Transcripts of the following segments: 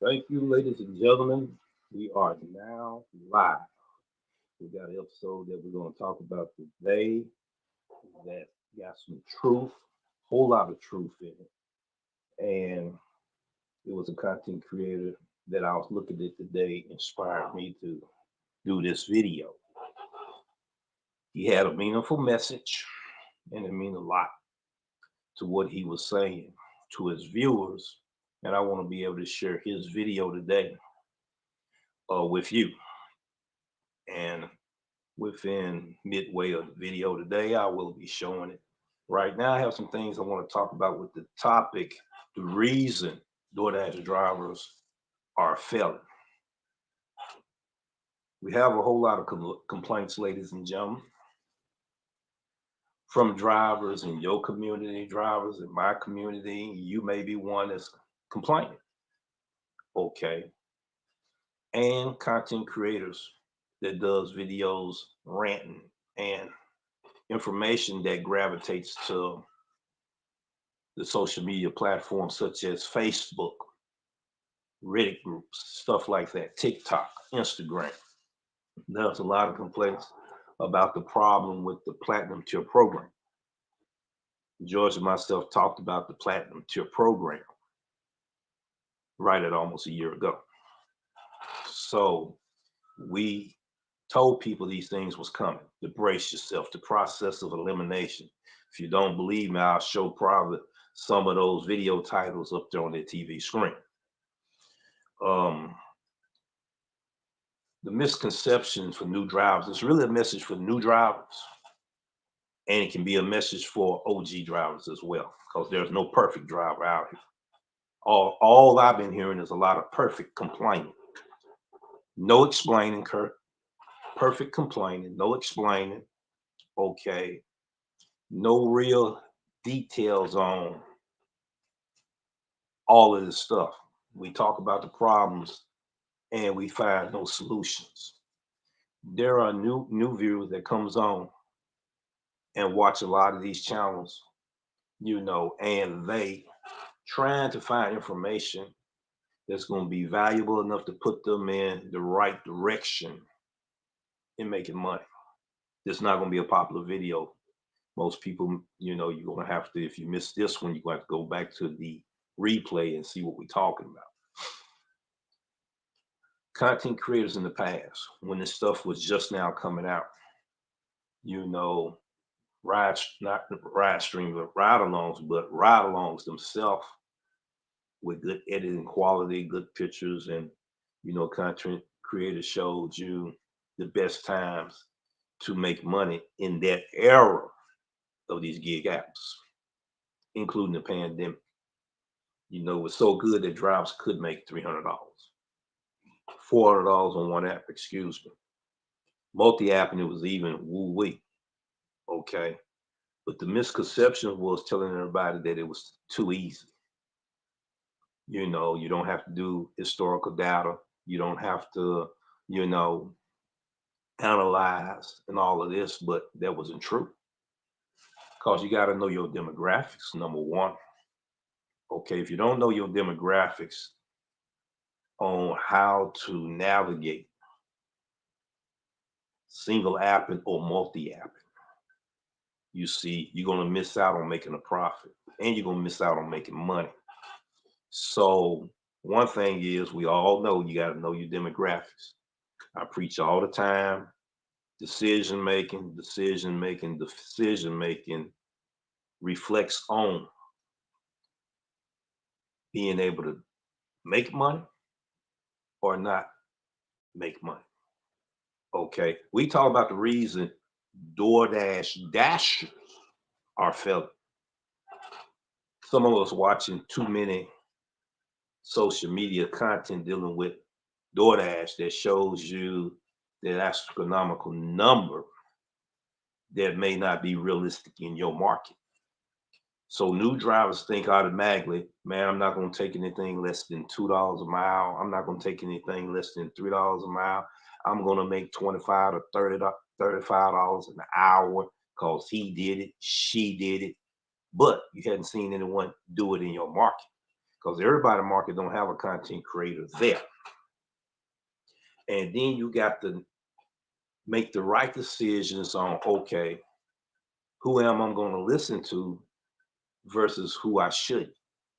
Thank you, ladies and gentlemen. We are now live. We got an episode that we're going to talk about today that got some truth, whole lot of truth in it. And it was a content creator that I was looking at today inspired me to do this video. He had a meaningful message and it means a lot to what he was saying to his viewers. And I want to be able to share his video today with you. And within midway of the video today, I will be showing it. Right now, I have some things I want to talk about with the topic, the reason DoorDash drivers are failing. We have a whole lot of complaints, ladies and gentlemen, from drivers in your community, drivers in my community. You may be one that's complaining, okay? And content creators that does videos ranting and information that gravitates to the social media platforms such as Facebook, Reddit groups, stuff like that, TikTok, Instagram. There's a lot of complaints about the problem with the platinum tier program. George and myself talked about the platinum tier program right at almost a year ago. So we told people these things was coming, to brace yourself, the process of elimination. If you don't believe me, I'll show probably some of those video titles up there on the TV screen. Um, the misconception for new drivers, it's really a message for new drivers, and it can be a message for OG drivers as well, because there's no perfect driver out here. All I've been hearing is a lot of perfect complaining. No explaining, Kurt. Perfect complaining, no explaining. Okay. No real details on all of this stuff. We talk about the problems and we find no solutions. There are new viewers that comes on and watch a lot of these channels, and they trying to find information that's going to be valuable enough to put them in the right direction in making money. It's not going to be a popular video. Most people, you're going to have to, if you miss this one, you're going to have to go back to the replay and see what we're talking about. Content creators in the past, when this stuff was just now coming out, not ride streams, but ride alongs themselves with good editing quality, good pictures, and content creators showed you the best times to make money in that era of these gig apps, including the pandemic. It was so good that drivers could make $300, $400 on one app, excuse me. Multi-app, and it was even woo-wee. Okay. But the misconception was telling everybody that it was too easy. You don't have to do historical data. You don't have to, analyze and all of this, but that wasn't true. Because you got to know your demographics, number one. Okay, if you don't know your demographics on how to navigate single apping or multi-apping, you're going to miss out on making a profit and you're going to miss out on making money. So one thing is, we all know you got to know your demographics. I preach all the time, decision making reflects on being able to make money or not make money. Okay, we talk about the reason Doordash Dashers are failing. Some of us watching too many social media content dealing with DoorDash that shows you that astronomical number that may not be realistic in your market. So new drivers think automatically, man, I'm not going to take anything less than $2 a mile. I'm not going to take anything less than $3 a mile. I'm going to make $25 to $35 an hour because he did it, she did it. But you hadn't seen anyone do it in your market. because everybody in the market don't have a content creator there. And then you got to make the right decisions on, okay, who am I going to listen to versus who I should.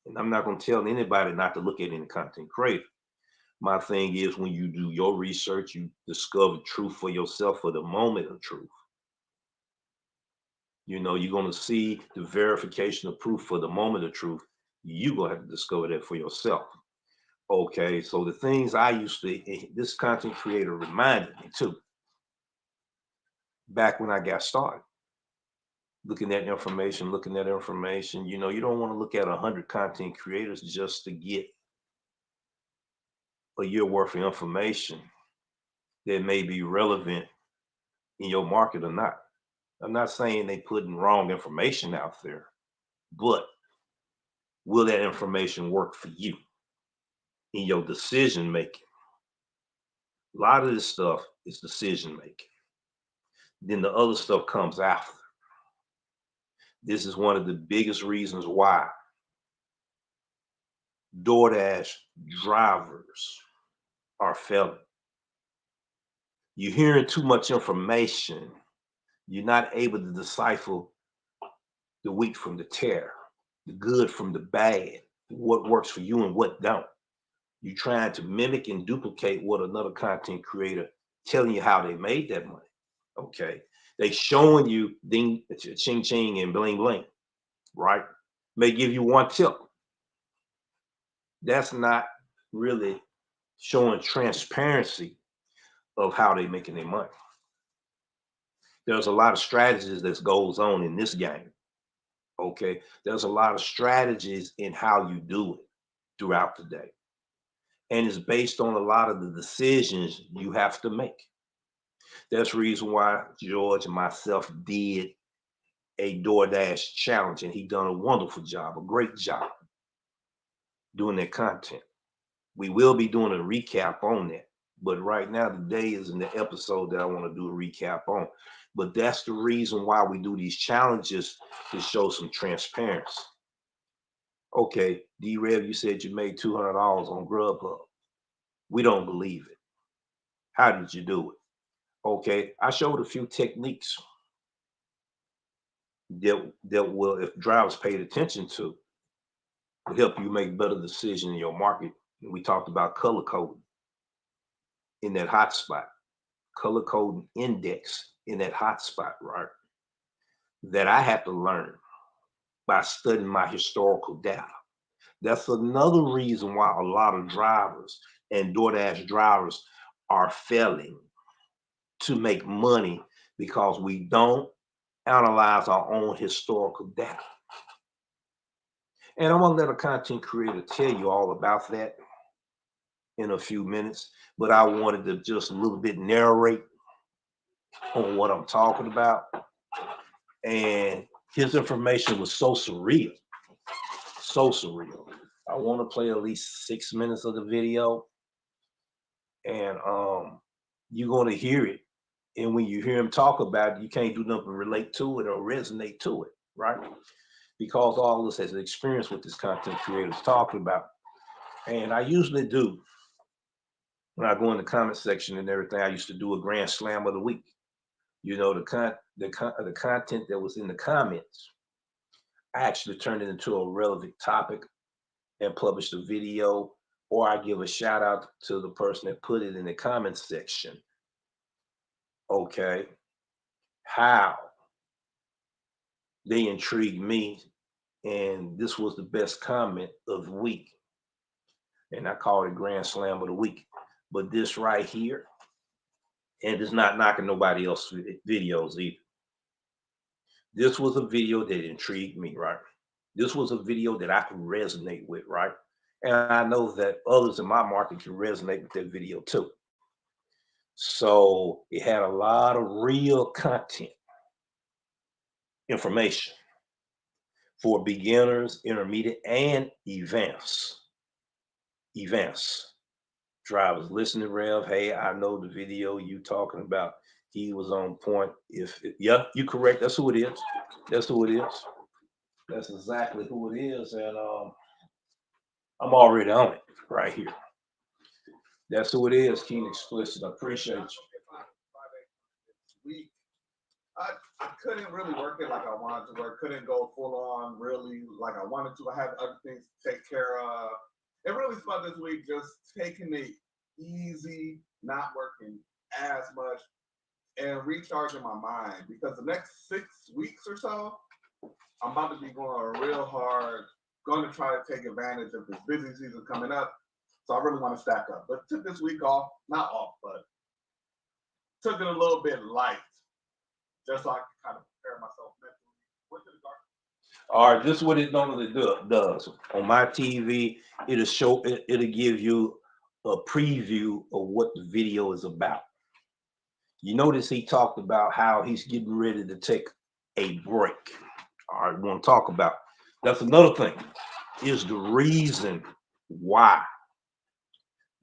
And I'm not going to tell anybody not to look at any content creator. My thing is, when you do your research, you discover truth for yourself for the moment of truth. You know, you're going to see the verification of proof for the moment of truth. You're going to have to discover that for yourself. Okay, so the things I used to, this content creator reminded me too, back when I got started. Looking at information, you know, you don't want to look at 100 content creators just to get a year worth of information that may be relevant in your market or not. I'm not saying they putting wrong information out there, but will that information work for you in your decision making? A lot of this stuff is decision making. Then the other stuff comes after. This is one of the biggest reasons why DoorDash drivers are failing. You're hearing too much information. You're not able to decipher the wheat from the tare, the good from the bad, what works for you and what don't. You're trying to mimic and duplicate what another content creator telling you how they made that money. Okay. They showing you ding, ching, ching, and bling, bling, right? May give you one tip. That's not really showing transparency of how they making their money. There's a lot of strategies that goes on in this game. Okay. There's a lot of strategies in how you do it throughout the day. And it's based on a lot of the decisions you have to make. That's the reason why George and myself did a DoorDash challenge, and he done a wonderful job, a great job doing that content. We will be doing a recap on that, but right now today is in the episode that I want to do a recap on. But that's the reason why we do these challenges, to show some transparency. Okay, D-Rev, you said you made $200 on Grubhub. We don't believe it. How did you do it? Okay, I showed a few techniques that will, if drivers paid attention to, will help you make better decisions in your market. And we talked about color coding in that hotspot, color coding index in that hotspot, right? That I had to learn by studying my historical data. That's another reason why a lot of drivers and DoorDash drivers are failing to make money, because we don't analyze our own historical data. And I'm gonna let a content creator tell you all about that in a few minutes, but I wanted to just a little bit narrate on what I'm talking about. And his information was so surreal, so surreal. I want to play at least 6 minutes of the video, and you're going to hear it. And when you hear him talk about it, you can't do nothing but relate to it or resonate to it, right? Because all of us has experience with this content creators talking about. And I usually do, when I go in the comment section and everything, I used to do a Grandslam of the week. You know, the content that was in the comments, I actually turned it into a relevant topic and published a video, or I give a shout out to the person that put it in the comments section. Okay, how they intrigued me, and this was the best comment of the week, and I call it Grandslam of the week. But this right here, and it's not knocking nobody else's videos either. This was a video that intrigued me, right? This was a video that I could resonate with, right? And I know that others in my market can resonate with that video too. So it had a lot of real content, information for beginners, intermediate, and advanced drivers. Listen to Rev. Hey, I know the video you talking about. He was on point. Yeah, you correct. That's who it is. That's who it is. That's exactly who it is. And I'm already on it right here. That's who it is, Keen Explicit. I appreciate you. Week, I couldn't really work it like I wanted to work. Couldn't go full on really like I wanted to. I had other things to take care of. It really felt this week just taking it easy, not working as much, and recharging my mind because the next 6 weeks or so, I'm about to be going real hard. Going to try to take advantage of this busy season coming up. So I really want to stack up. But took this week off, not off, but took it a little bit light, just so I can kind of prepare myself mentally. Went to the garden. All right, this is what it normally does. On my TV, it'll give you a preview of what the video is about. You notice he talked about how he's getting ready to take a break. All right, we want to talk about. That's another thing. Is the reason why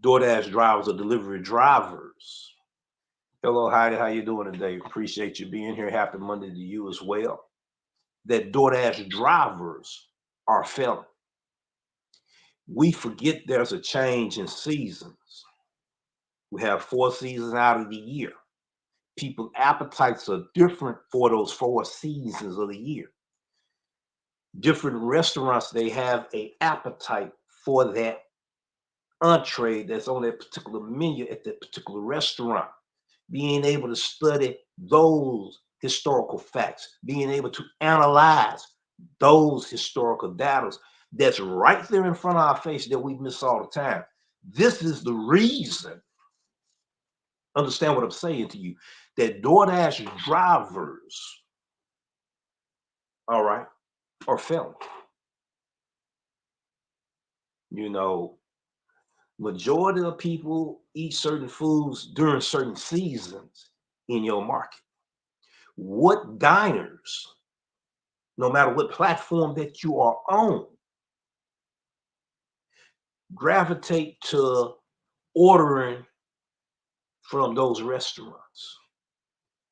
DoorDash drivers or delivery drivers. Hello, Heidi, how you doing today? Appreciate you being here. Happy Monday to you as well. That DoorDash drivers are failing. We forget there's a change in seasons. We have 4 seasons out of the year. People's appetites are different for those 4 seasons of the year. Different restaurants, they have an appetite for that entree that's on that particular menu at that particular restaurant. Being able to study those historical facts, being able to analyze those historical data that's right there in front of our face that we miss all the time. This is the reason, understand what I'm saying to you, that DoorDash drivers, all right, are failing. You know, majority of people eat certain foods during certain seasons in your market. What diners, no matter what platform that you are on, gravitate to ordering from those restaurants?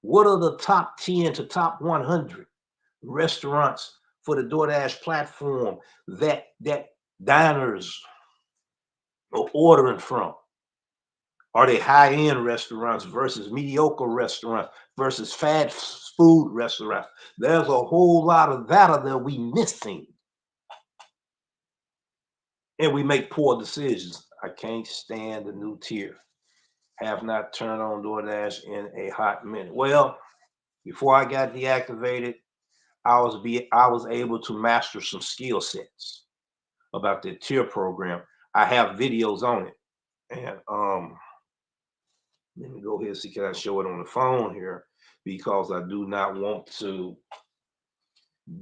What are the top 10 to top 100 restaurants for the DoorDash platform that diners are ordering from? Are they high-end restaurants versus mediocre restaurants versus fast food restaurants? There's a whole lot of data that we missing. And we make poor decisions. I can't stand the new tier. Have not turned on DoorDash in a hot minute. Well, before I got deactivated, I was able to master some skill sets about the tier program. I have videos on it. And let me go ahead and see, can I show it on the phone here? Because I do not want to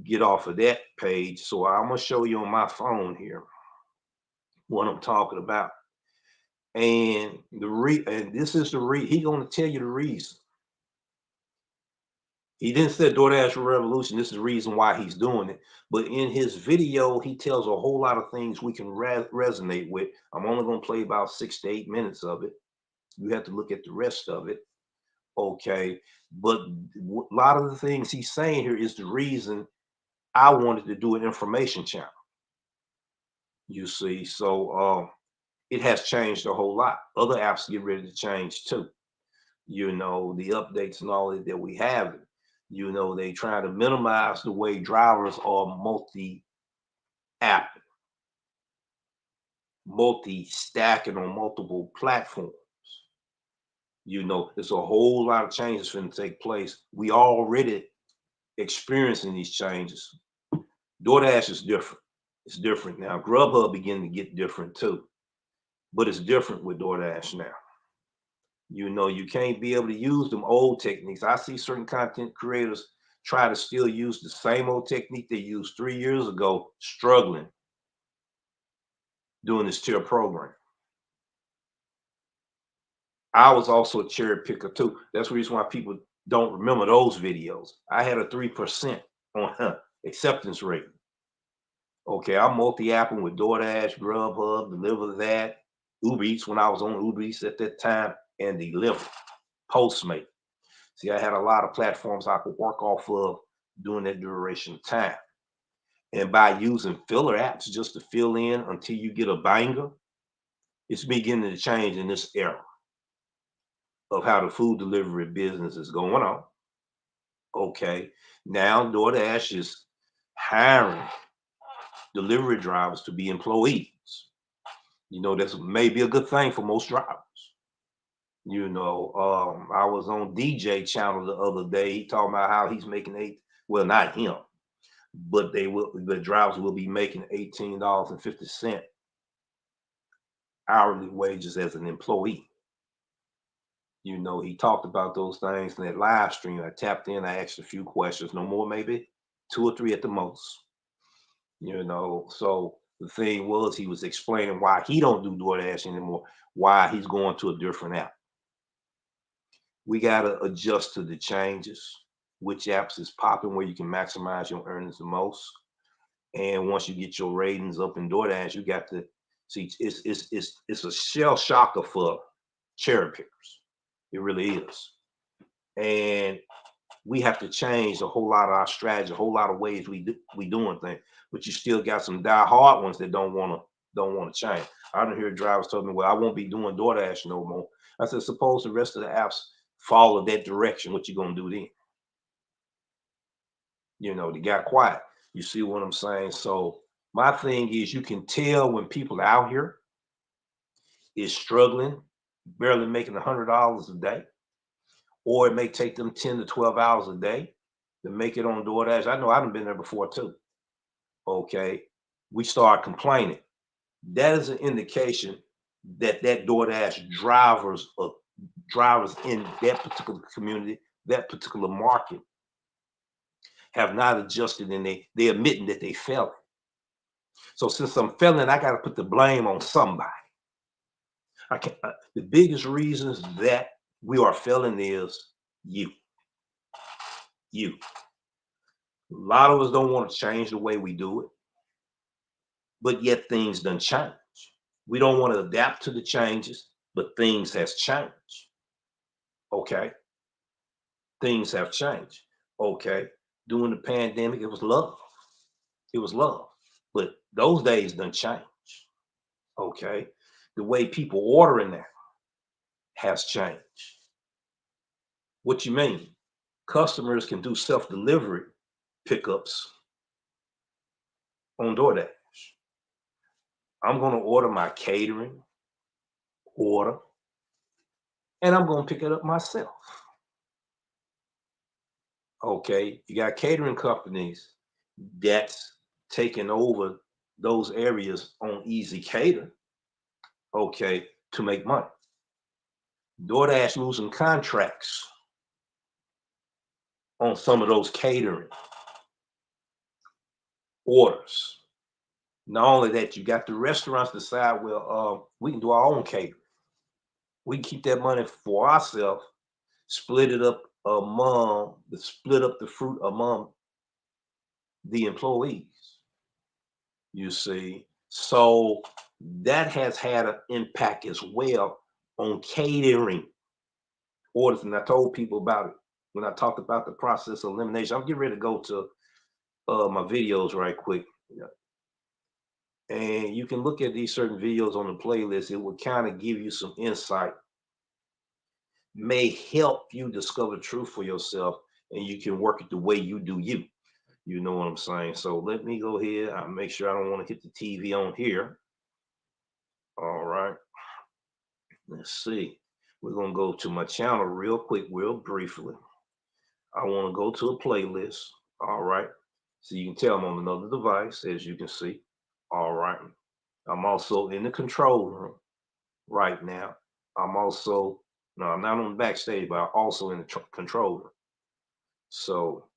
get off of that page. So I'm gonna show you on my phone here what I'm talking about. And this is he gonna tell you the reason. He didn't say DoorDash revolution. This is the reason why he's doing it. But in his video, he tells a whole lot of things we can resonate with. I'm only gonna play about 6 to 8 minutes of it. You have to look at the rest of it. Okay. But a lot of the things he's saying here is the reason I wanted to do an information channel. You see, so it has changed a whole lot. Other apps get ready to change too. You know, the updates and all that we have. You know, they try to minimize the way drivers are multi-app, multi-stacking on multiple platforms. You know, there's a whole lot of changes going to take place. We already experiencing these changes. DoorDash is different. It's different now. Grubhub beginning to get different too, but it's different with DoorDash now. You know, you can't be able to use them old techniques. I see certain content creators try to still use the same old technique they used 3 years ago, struggling doing this tier program. I was also a cherry picker too. That's the reason why people don't remember those videos. I had a 3% on acceptance rate. Okay, I'm multi-apping with DoorDash, Grubhub, Deliver That, ubereats when I was on ubereats at that time, and Deliver, Postmate. See, I had a lot of platforms I could work off of during that duration of time. And by using filler apps just to fill in until you get a banger, it's beginning to change in this era of how the food delivery business is going on. Okay. Now DoorDash is hiring delivery drivers to be employees. That's maybe a good thing for most drivers. I was on DJ channel the other day. He talking about how he's making well, not him, but the drivers will be making $18.50 hourly wages as an employee. He talked about those things in that live stream. I tapped in, I asked a few questions, no more, maybe 2 or 3 at the most. So the thing was, he was explaining why he don't do DoorDash anymore, why he's going to a different app. We got to adjust to the changes, which apps is popping where you can maximize your earnings the most. And once you get your ratings up in DoorDash, you got to see it's a shell shocker for cherry pickers. It really is. And we have to change a whole lot of our strategy, a whole lot of ways we doing things. But you still got some die-hard ones that don't want to change. I don't hear drivers telling me, "Well, I won't be doing DoorDash no more." I said, suppose the rest of the apps follow that direction. What you gonna do then? They got quiet. You see what I'm saying? So my thing is, you can tell when people out here is struggling, barely making $100 a day, or it may take them 10 to 12 hours a day to make it on DoorDash. I know I've been there before too. Okay. We start complaining. That is an indication that DoorDash drivers in that particular community, that particular market, have not adjusted, and they admitting that they failing. So since I'm failing, I got to put the blame on somebody. The biggest reasons that we are failing is you. A lot of us don't want to change the way we do it, but yet things done change. We don't want to adapt to the changes, but things has changed. Okay. Things have changed. Okay. During the pandemic, it was love. It was love. But those days done changed. Okay. The way people ordering now has changed. What you mean? Customers can do self-delivery pickups on DoorDash. I'm going to order my catering order, and I'm going to pick it up myself. Okay, you got catering companies that's taking over those areas on Easy Cater, okay, to make money. DoorDash losing contracts on some of those catering orders. Not only that, you got the restaurants decide, well, we can do our own catering. We can keep that money for ourselves, split up the fruit among the employees. You see, so that has had an impact as well on catering orders. And I told people about it when I talked about the process of elimination. I'm getting ready to go to my videos right quick. And you can look at these certain videos on the playlist. It will kind of give you some insight, may help you discover truth for yourself, and you can work it the way you do you. You know what I'm saying? So let me go ahead. I'll make sure I don't want to hit the TV on here. All right. Let's see. We're going to go to my channel real quick, real briefly. I want to go to a playlist. All right. So you can tell I'm on another device, as you can see. All right. I'm also in the control room right now. I'm not on the backstage, but I'm also in the control room. So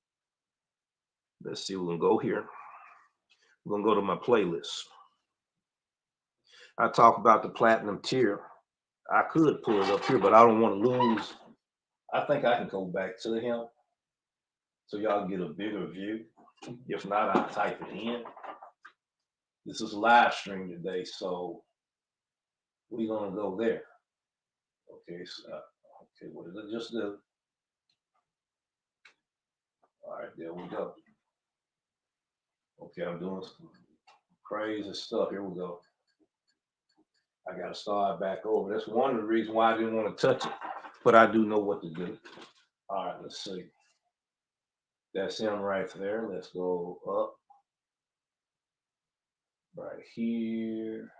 let's see. We're going to go here. We're going to go to my playlist. I talk about the platinum tier. I could pull it up here, but I don't want to lose. I think I can go back to him so y'all get a bigger view. If not, I'll type it in. This is a live stream today, so we're gonna go there. Okay, so okay, what did I just do? All right, there we go. Okay, I'm doing some crazy stuff. Here we go. I got to start back over. That's one of the reasons why I didn't want to touch it, but I do know what to do. All right, let's see. That's him right there. Let's go up right here.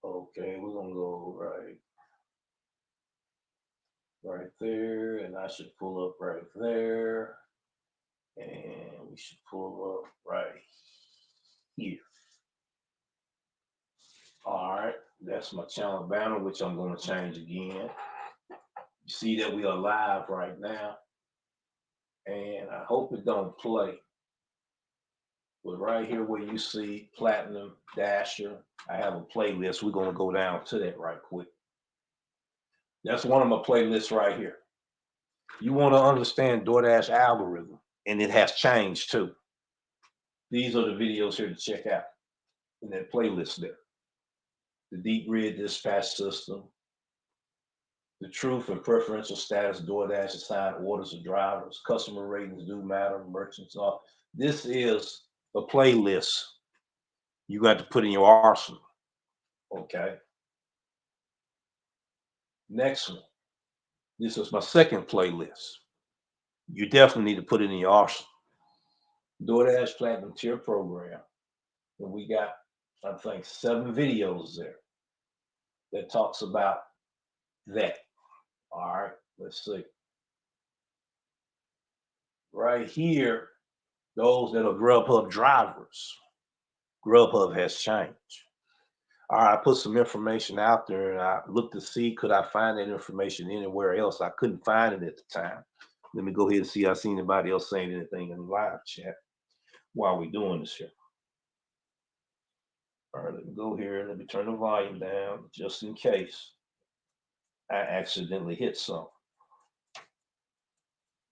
Okay, we're gonna go right there, and I should pull up right there, and we should pull up right here. All right, that's my channel banner, which I'm gonna change again. You see that we are live right now, and I hope it don't play. But right here where you see Platinum Dasher, I have a playlist. We're gonna go down to that right quick. That's one of my playlists right here. You want to understand Doordash algorithm, and it has changed too. These are the videos here to check out in that playlist there. The deep red dispatch system, the truth and preferential status Doordash assigned orders of drivers, customer ratings do matter, merchants all. This is a playlist you got to put in your arsenal. Okay. Next one. This is my second playlist. You definitely need to put it in your arsenal. Doordash Platinum Tier Program. And we got, I think, 7 videos there that talks about that. All right, let's see. Right here, those that are Grubhub drivers. Grubhub has changed. All right, I put some information out there and I looked to see could I find that information anywhere else. I couldn't find it at the time. Let me go ahead and see if I see anybody else saying anything in the live chat while we're doing this here. All right, let me go here. Let me turn the volume down just in case I accidentally hit something.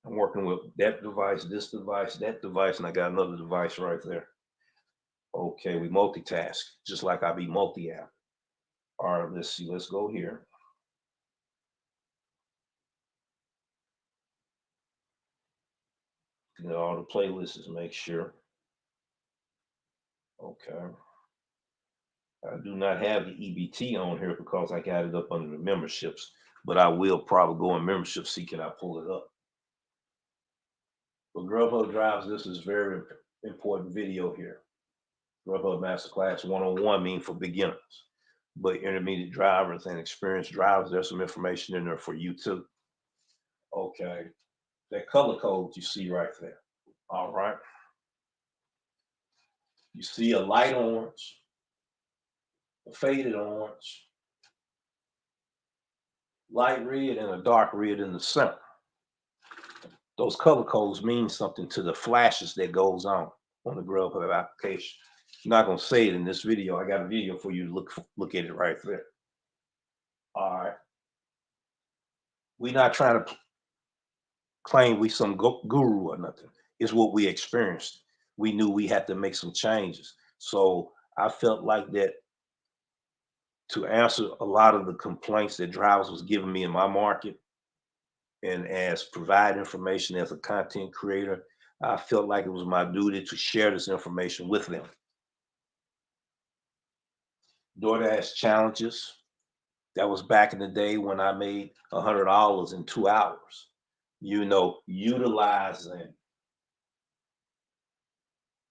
I'm working with that device, this device, that device, and I got another device right there. Okay, we multitask, just like I be multi-app. All right, let's see. Let's go here. Get all the playlists, make sure. Okay. I do not have the EBT on here because I got it up under the memberships, but I will probably go in membership see can I pull it up. For Grubhub drives, this is very important video here. Grubhub Masterclass 101 mean for beginners, but intermediate drivers and experienced drivers, there's some information in there for you too. Okay, that color code you see right there. All right. You see a light orange, a faded orange, light red, and a dark red in the center. Those color codes mean something to the flashes that goes on the Grubhub application. I'm not gonna say it in this video. I got a video for you to look at it right there. All right. We're not trying to claim we some guru or nothing. It's what we experienced. We knew we had to make some changes. So I felt like that to answer a lot of the complaints that drivers was giving me in my market, and as provide information as a content creator, I felt like it was my duty to share this information with them. DoorDash challenges. That was back in the day when I made $100 in 2 hours. You know, utilizing.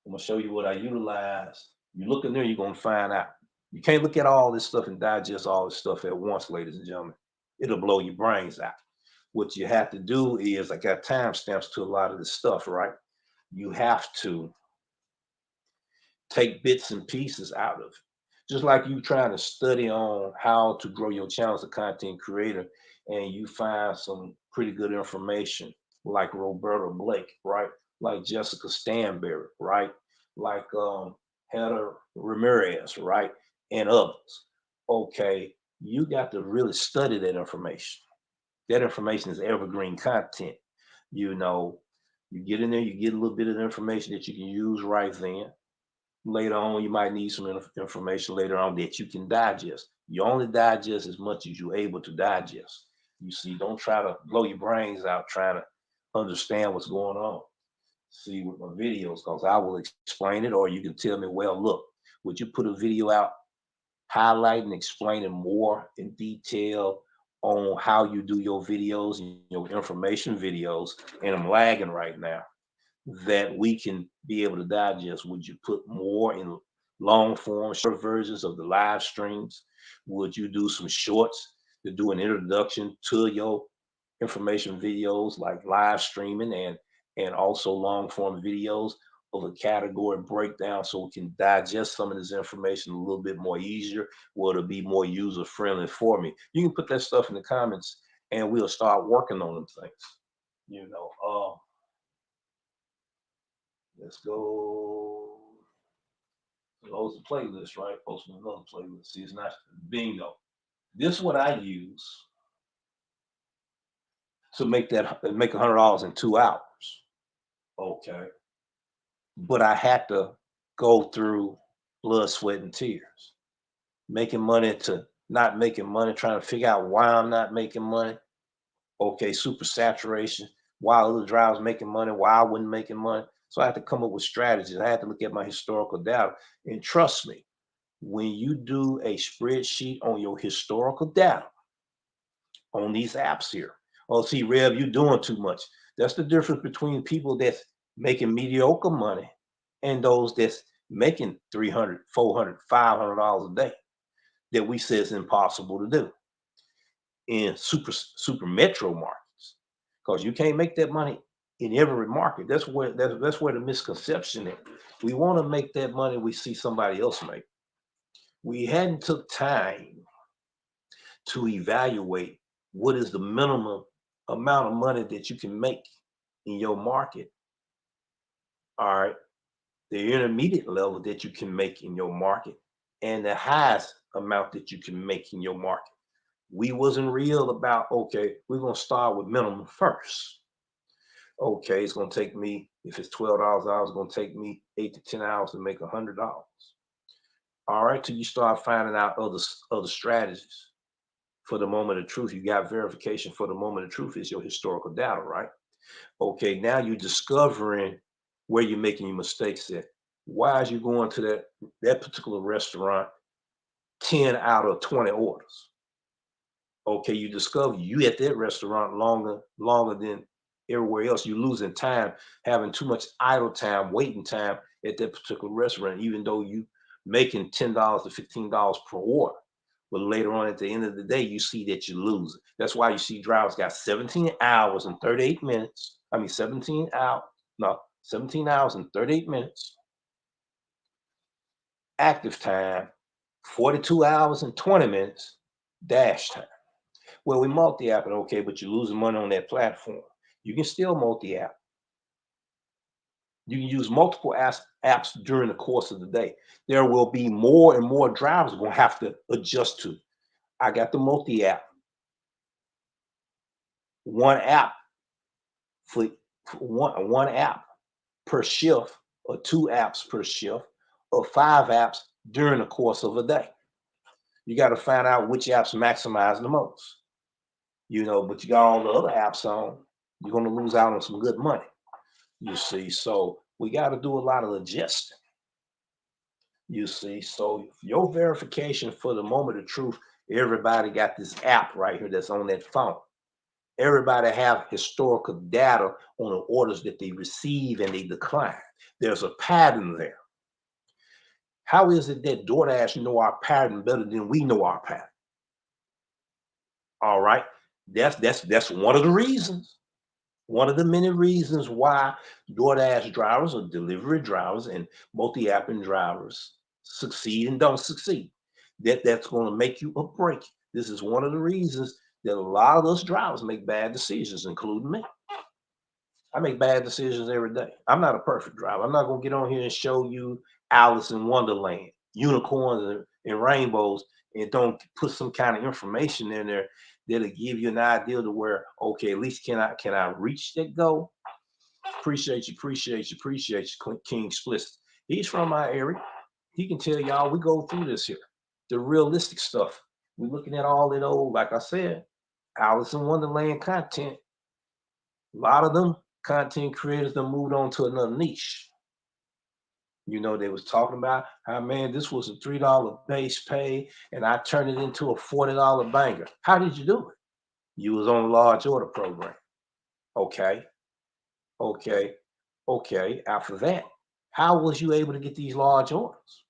I'm gonna show you what I utilize. You look in there, you're gonna find out. You can't look at all this stuff and digest all this stuff at once, ladies and gentlemen. It'll blow your brains out. What you have to do is, I got timestamps to a lot of this stuff, right? You have to take bits and pieces out of it. Just like you trying to study on how to grow your channel as a content creator, and you find some pretty good information like Roberta Blake, right? Like Jessica Stanberry, right? Like Heather Ramirez, right? And others. Okay, you got to really study that information. That information is evergreen content. You know, you get in there, you get a little bit of information that you can use right then. Later on, you might need some information later on that you can digest. You only digest as much as you're able to digest. You see, don't try to blow your brains out trying to understand what's going on. see with my videos, because I will explain it, or you can tell me, well, look, would you put a video out highlighting, explaining more in detail on how you do your videos and your information videos, and I'm lagging right now, that we can be able to digest? Would you put more in long form, short versions of the live streams? Would you do some shorts to do an introduction to your information videos, like live streaming, and also long form videos of a category breakdown, so we can digest some of this information a little bit more easier, or to be more user friendly for me? You can put that stuff in the comments, and we'll start working on them things. You know, let's go. Close the playlist, right? Post another playlist. See, it's not bingo. This is what I use to make $100 in 2 hours. Okay. But I had to go through blood, sweat, and tears. Making money to not making money, trying to figure out why I'm not making money. Okay, super saturation. Why other drivers making money, why I wasn't making money. So I had to come up with strategies. I had to look at my historical data. And trust me, when you do a spreadsheet on your historical data on these apps here, oh, see, Rev, you're doing too much. That's the difference between people that's making mediocre money and those that's making $300, $400, $500 a day, that we say is impossible to do in super metro markets, because you can't make that money in every market. That's where the misconception is. We want to make that money we see somebody else make. We hadn't took time to evaluate what is the minimum amount of money that you can make in your market. All right, the intermediate level that you can make in your market, and the highest amount that you can make in your market. We wasn't real about, okay, we're gonna start with minimum first. Okay, it's gonna take me, if it's $12 an hour, it's gonna take me 8 to 10 hours to make $100. All right, till you start finding out other strategies. For the moment of truth, you got verification. For the moment of truth is your historical data, right? Okay, now you're discovering where you're making your mistakes at. Why is you going to that particular restaurant 10 out of 20 orders? Okay, you discover you at that restaurant longer than everywhere else. You're losing time, having too much idle time, waiting time at that particular restaurant, even though you making $10 to $15 per order. But later on, at the end of the day, you see that you lose it. That's why you see drivers got 17 hours and 38 minutes. I mean, 17 hours and 38 minutes active time, 42 hours and 20 minutes dash time. Well, we multi-app it, okay, but you're losing money on that platform. You can still multi-app. You can use multiple apps during the course of the day. There will be more and more drivers going to have to adjust to. I got the multi-app. One app for one app per shift, or 2 apps per shift, or 5 apps during the course of a day. You got to find out which apps maximize the most. But you got all the other apps on, you're going to lose out on some good money. You see, so we got to do a lot of adjusting. You see, so your verification for the moment of truth, everybody got this app right here that's on that phone. Everybody have historical data on the orders that they receive and they decline. There's a pattern there. How is it that DoorDash know our pattern better than we know our pattern? All right, that's one of the reasons. One of the many reasons why DoorDash drivers or delivery drivers and multi-apping drivers succeed and don't succeed. That's going to make you a break. This is one of the reasons that a lot of us drivers make bad decisions, including me. I make bad decisions every day. I'm not a perfect driver. I'm not going to get on here and show you Alice in Wonderland, unicorns and rainbows, and don't put some kind of information in there that'll give you an idea to where, okay, at least can I reach that goal? Appreciate you, King Explicit. He's from my area. He can tell y'all we go through this here. The realistic stuff. We're looking at all that old, like I said, Alice in Wonderland content. A lot of them content creators that moved on to another niche. You know, they was talking about how, man, this was a $3 base pay and I turned it into a $40 banger. How did you do it? You was on a large order program. Okay, okay, okay. After that, how was you able to get these large orders?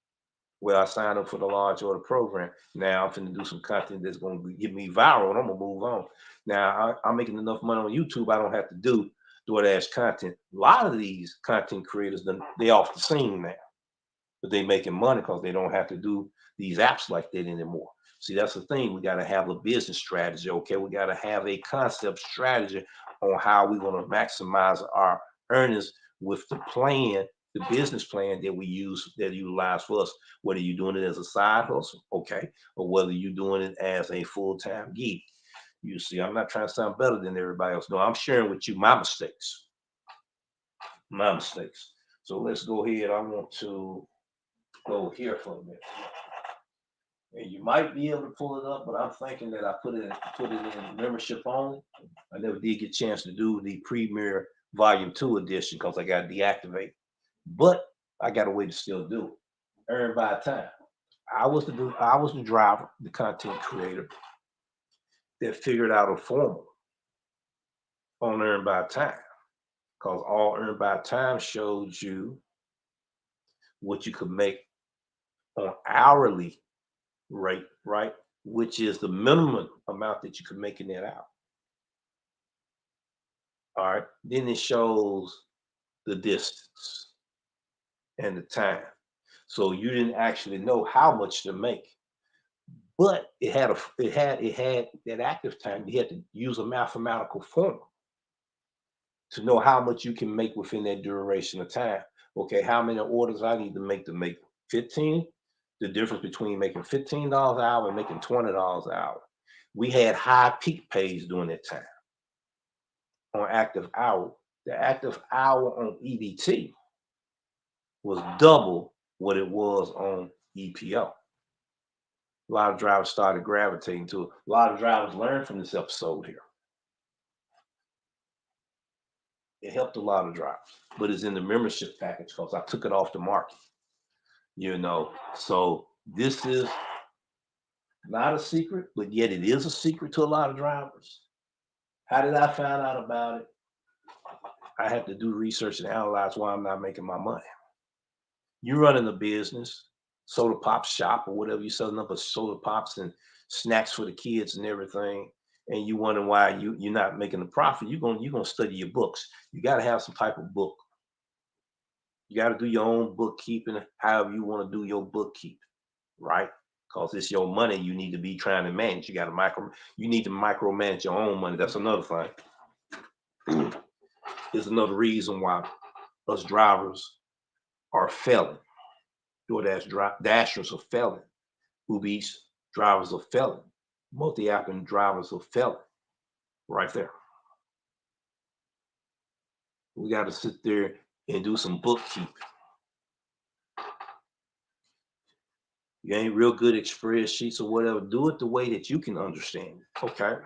Well, I signed up for the large order program. Now I'm finna do some content that's gonna get me viral and I'm gonna move on. Now I'm making enough money on YouTube. I don't have to do DoorDash content. A lot of these content creators, they off the scene now, but they making money because they don't have to do these apps like that anymore. See, that's the thing. We got to have a business strategy. Okay, we got to have a concept strategy on how we're going to maximize our earnings with the plan, the business plan that we use, that utilize for us. Whether you're doing it as a side hustle, okay, or whether you're doing it as a full-time gig. You see, I'm not trying to sound better than everybody else. No, I'm sharing with you my mistakes. My mistakes. So let's go ahead. I want to go here for a minute. And you might be able to pull it up, but I'm thinking that I put it in membership only. I never did get a chance to do the Premier Volume 2 edition because I got deactivated. But I got a way to still do it. Earn by time. I was the driver, the content creator that figured out a formula on Earn by Time. Because all Earn by Time showed you what you could make on hourly rate, right? Which is the minimum amount that you can make in that hour. All right. Then it shows the distance and the time. So you didn't actually know how much to make, but it had that active time. You had to use a mathematical formula to know how much you can make within that duration of time. Okay, how many orders I need to make 15? The difference between making $15 an hour and making $20 an hour. We had high peak pays during that time on active hour. The active hour on EBT was double what it was on EPO. A lot of drivers started gravitating to it. A lot of drivers learned from this episode here. It helped a lot of drivers, but it's in the membership package because I took it off the market. You know, so this is not a secret, but yet it is a secret to a lot of drivers. How did I find out about it? I had to do research and analyze why I'm not making my money. You're running a business, soda pop shop or whatever, you're selling up a soda pops and snacks for the kids and everything, and you wonder why you're not making a profit. You're gonna study your books. You got to have some type of book. You got to do your own bookkeeping, however you want to do your bookkeeping, right? Because it's your money you need to be trying to manage. You need to micromanage your own money. That's another thing. There's another reason why us drivers are failing. DoorDash Dashers are failing. ubereats drivers are failing. Multi-apping drivers are failing. Right there. We got to sit there and do some bookkeeping. You ain't real good at spreadsheets or whatever. Do it the way that you can understand it. Okay.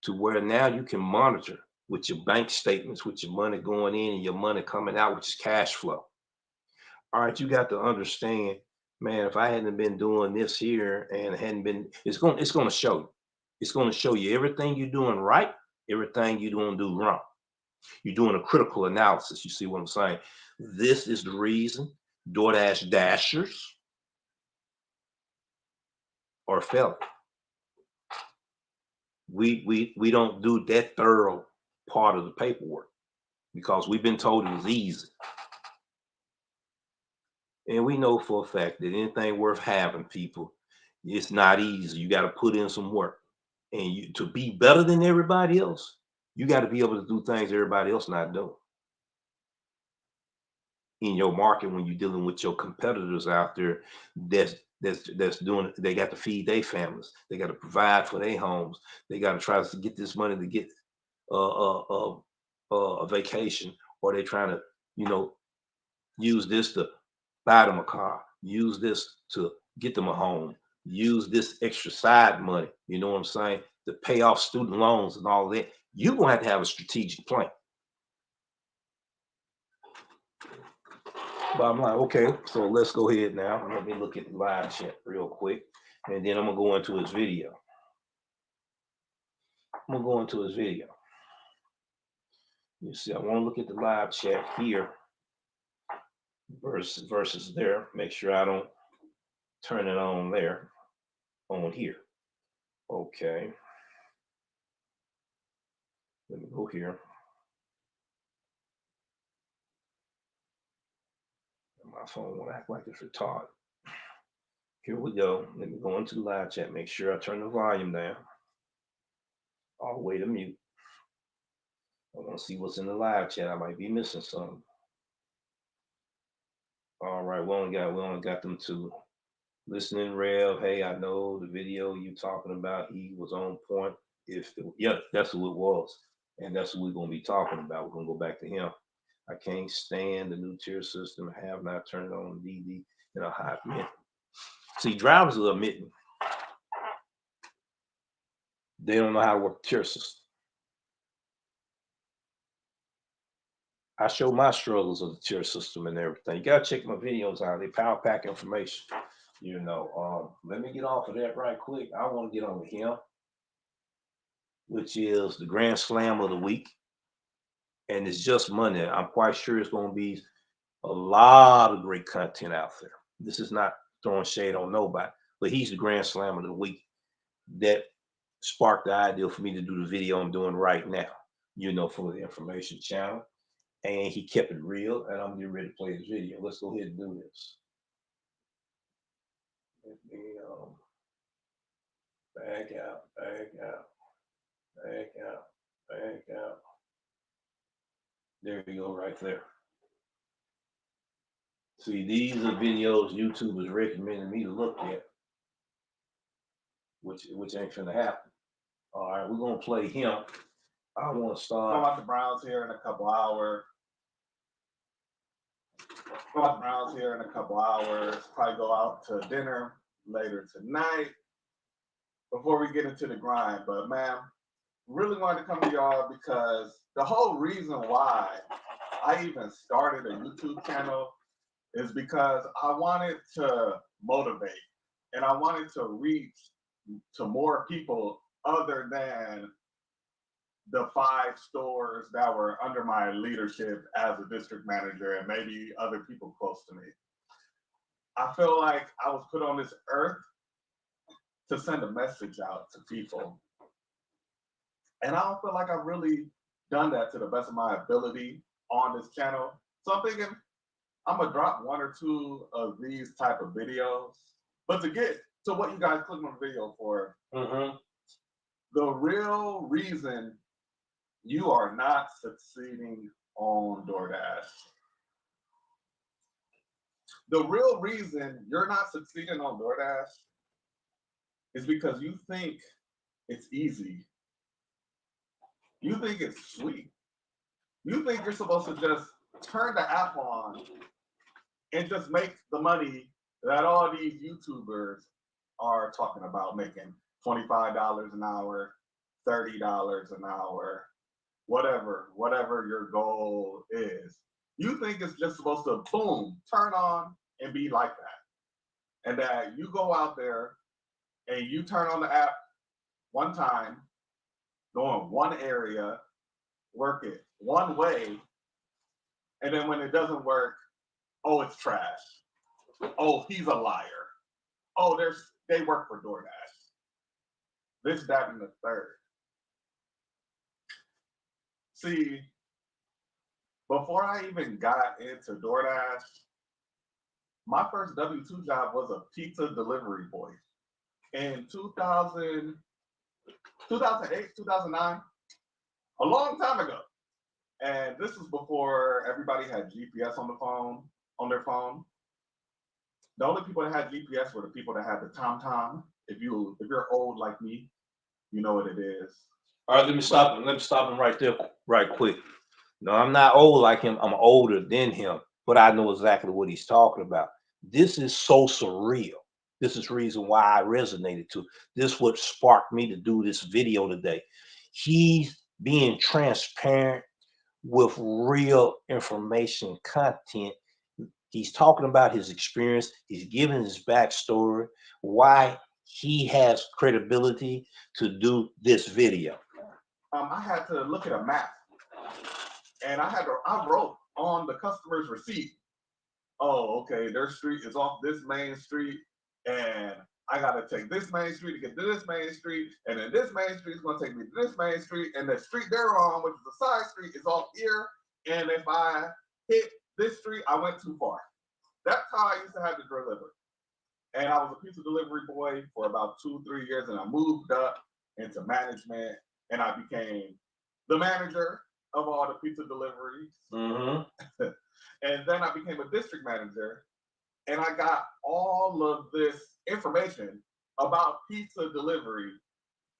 To where now you can monitor with your bank statements, with your money going in and your money coming out, which is cash flow. All right, you got to understand, man, if I hadn't been doing this here and hadn't been, it's going to show you. It's going to show you everything you're doing right, everything you're going to do wrong. You're doing a critical analysis. You see what I'm saying? This is the reason DoorDash Dashers are failing. We don't do that thorough part of the paperwork because we've been told it was easy. And we know for a fact that anything worth having, people, it's not easy. You got to put in some work. And to be better than everybody else, you got to be able to do things everybody else not doing. In your market, when you're dealing with your competitors out there that's doing, they got to feed their families, they got to provide for their homes, they got to try to get this money to get a vacation, or they trying to, use this to buy them a car, use this to get them a home, use this extra side money, you know what I'm saying, to pay off student loans and all that. You're gonna have to have a strategic plan. But I'm like, okay, so let's go ahead now. Let me look at the live chat real quick. And then I'm gonna go into his video. I'm gonna go into his video. You see, I want to look at the live chat here versus there. Make sure I don't turn it on there, on here. Okay. Let me go here. My phone won't act like it's retarded. Here we go. Let me go into the live chat. Make sure I turn the volume down all the way to mute. I want to see what's in the live chat. I might be missing something. All right, we only got them to listening, Rev. Hey, I know the video you talking about. He was on point. Yeah, that's who it was, and that's what we're gonna be talking about. We're gonna go back to him. I can't stand the new tier system. I have not turned it on DD in a hot minute. See, drivers are admitting they don't know how to work the tier system. I show my struggles of the tier system and everything. You gotta check my videos out. They power pack information. Let me get off of that right quick. I want to get on with him, which is the Grand Slam of the week. And it's just Monday. I'm quite sure it's going to be a lot of great content out there. This is not throwing shade on nobody, but he's the Grand Slam of the week that sparked the idea for me to do the video I'm doing right now, for the information channel. And he kept it real, and I'm getting ready to play this video. Let's go ahead and do this. Let me back out, back out, back out, back out. There you go, right there. See, these are videos YouTube is recommending me to look at, which ain't gonna happen. All right, we're gonna play him. I want to start. Going out the Browns here in a couple hours. Probably go out to dinner later tonight before we get into the grind. But man, really wanted to come to y'all because the whole reason why I even started a YouTube channel is because I wanted to motivate and I wanted to reach to more people other than the 5 stores that were under my leadership as a district manager and maybe other people close to me. I feel like I was put on this earth to send a message out to people. And I don't feel like I've really done that to the best of my ability on this channel. So I'm thinking I'm gonna drop 1 or 2 of these type of videos. But to get to what you guys click on the video for, the real reason you are not succeeding on DoorDash. The real reason you're not succeeding on DoorDash is because you think it's easy. You think it's sweet. You think you're supposed to just turn the app on and just make the money that all these YouTubers are talking about making, $25 an hour, $30 an hour, whatever your goal is. You think it's just supposed to boom, turn on and be like that. And that you go out there and you turn on the app one time, go in one area, work it one way, and then when it doesn't work, oh, it's trash. Oh, he's a liar. Oh, they work for DoorDash. This, that, and the third. See, before I even got into DoorDash, my first W-2 job was a pizza delivery boy. In 2008, 2009, a long time ago. And this was before everybody had GPS on their phone. The only people that had GPS were the people that had the TomTom. If you're old like me, you know what it is. All right, let me stop him right there, right quick. No, I'm not old like him. I'm older than him, but I know exactly what he's talking about. This is so surreal. This is the reason why I resonated to. This what sparked me to do this video today. He's being transparent with real information content He's talking about his experience. He's giving his backstory, why he has credibility to do this video. I had to look at a map, and I wrote on the customer's receipt, oh, okay, their street is off this main street, and I gotta take this main street to get to this main street, and then this main street is gonna take me to this main street, and the street they're on, which is a side street, is off here, and if I hit this street, I went too far. That's how I used to have to deliver. And I was a pizza delivery boy for about 2-3 years, and I moved up into management, and I became the manager of all the pizza deliveries. Mm-hmm. And then I became a district manager, and I got all of this information about pizza delivery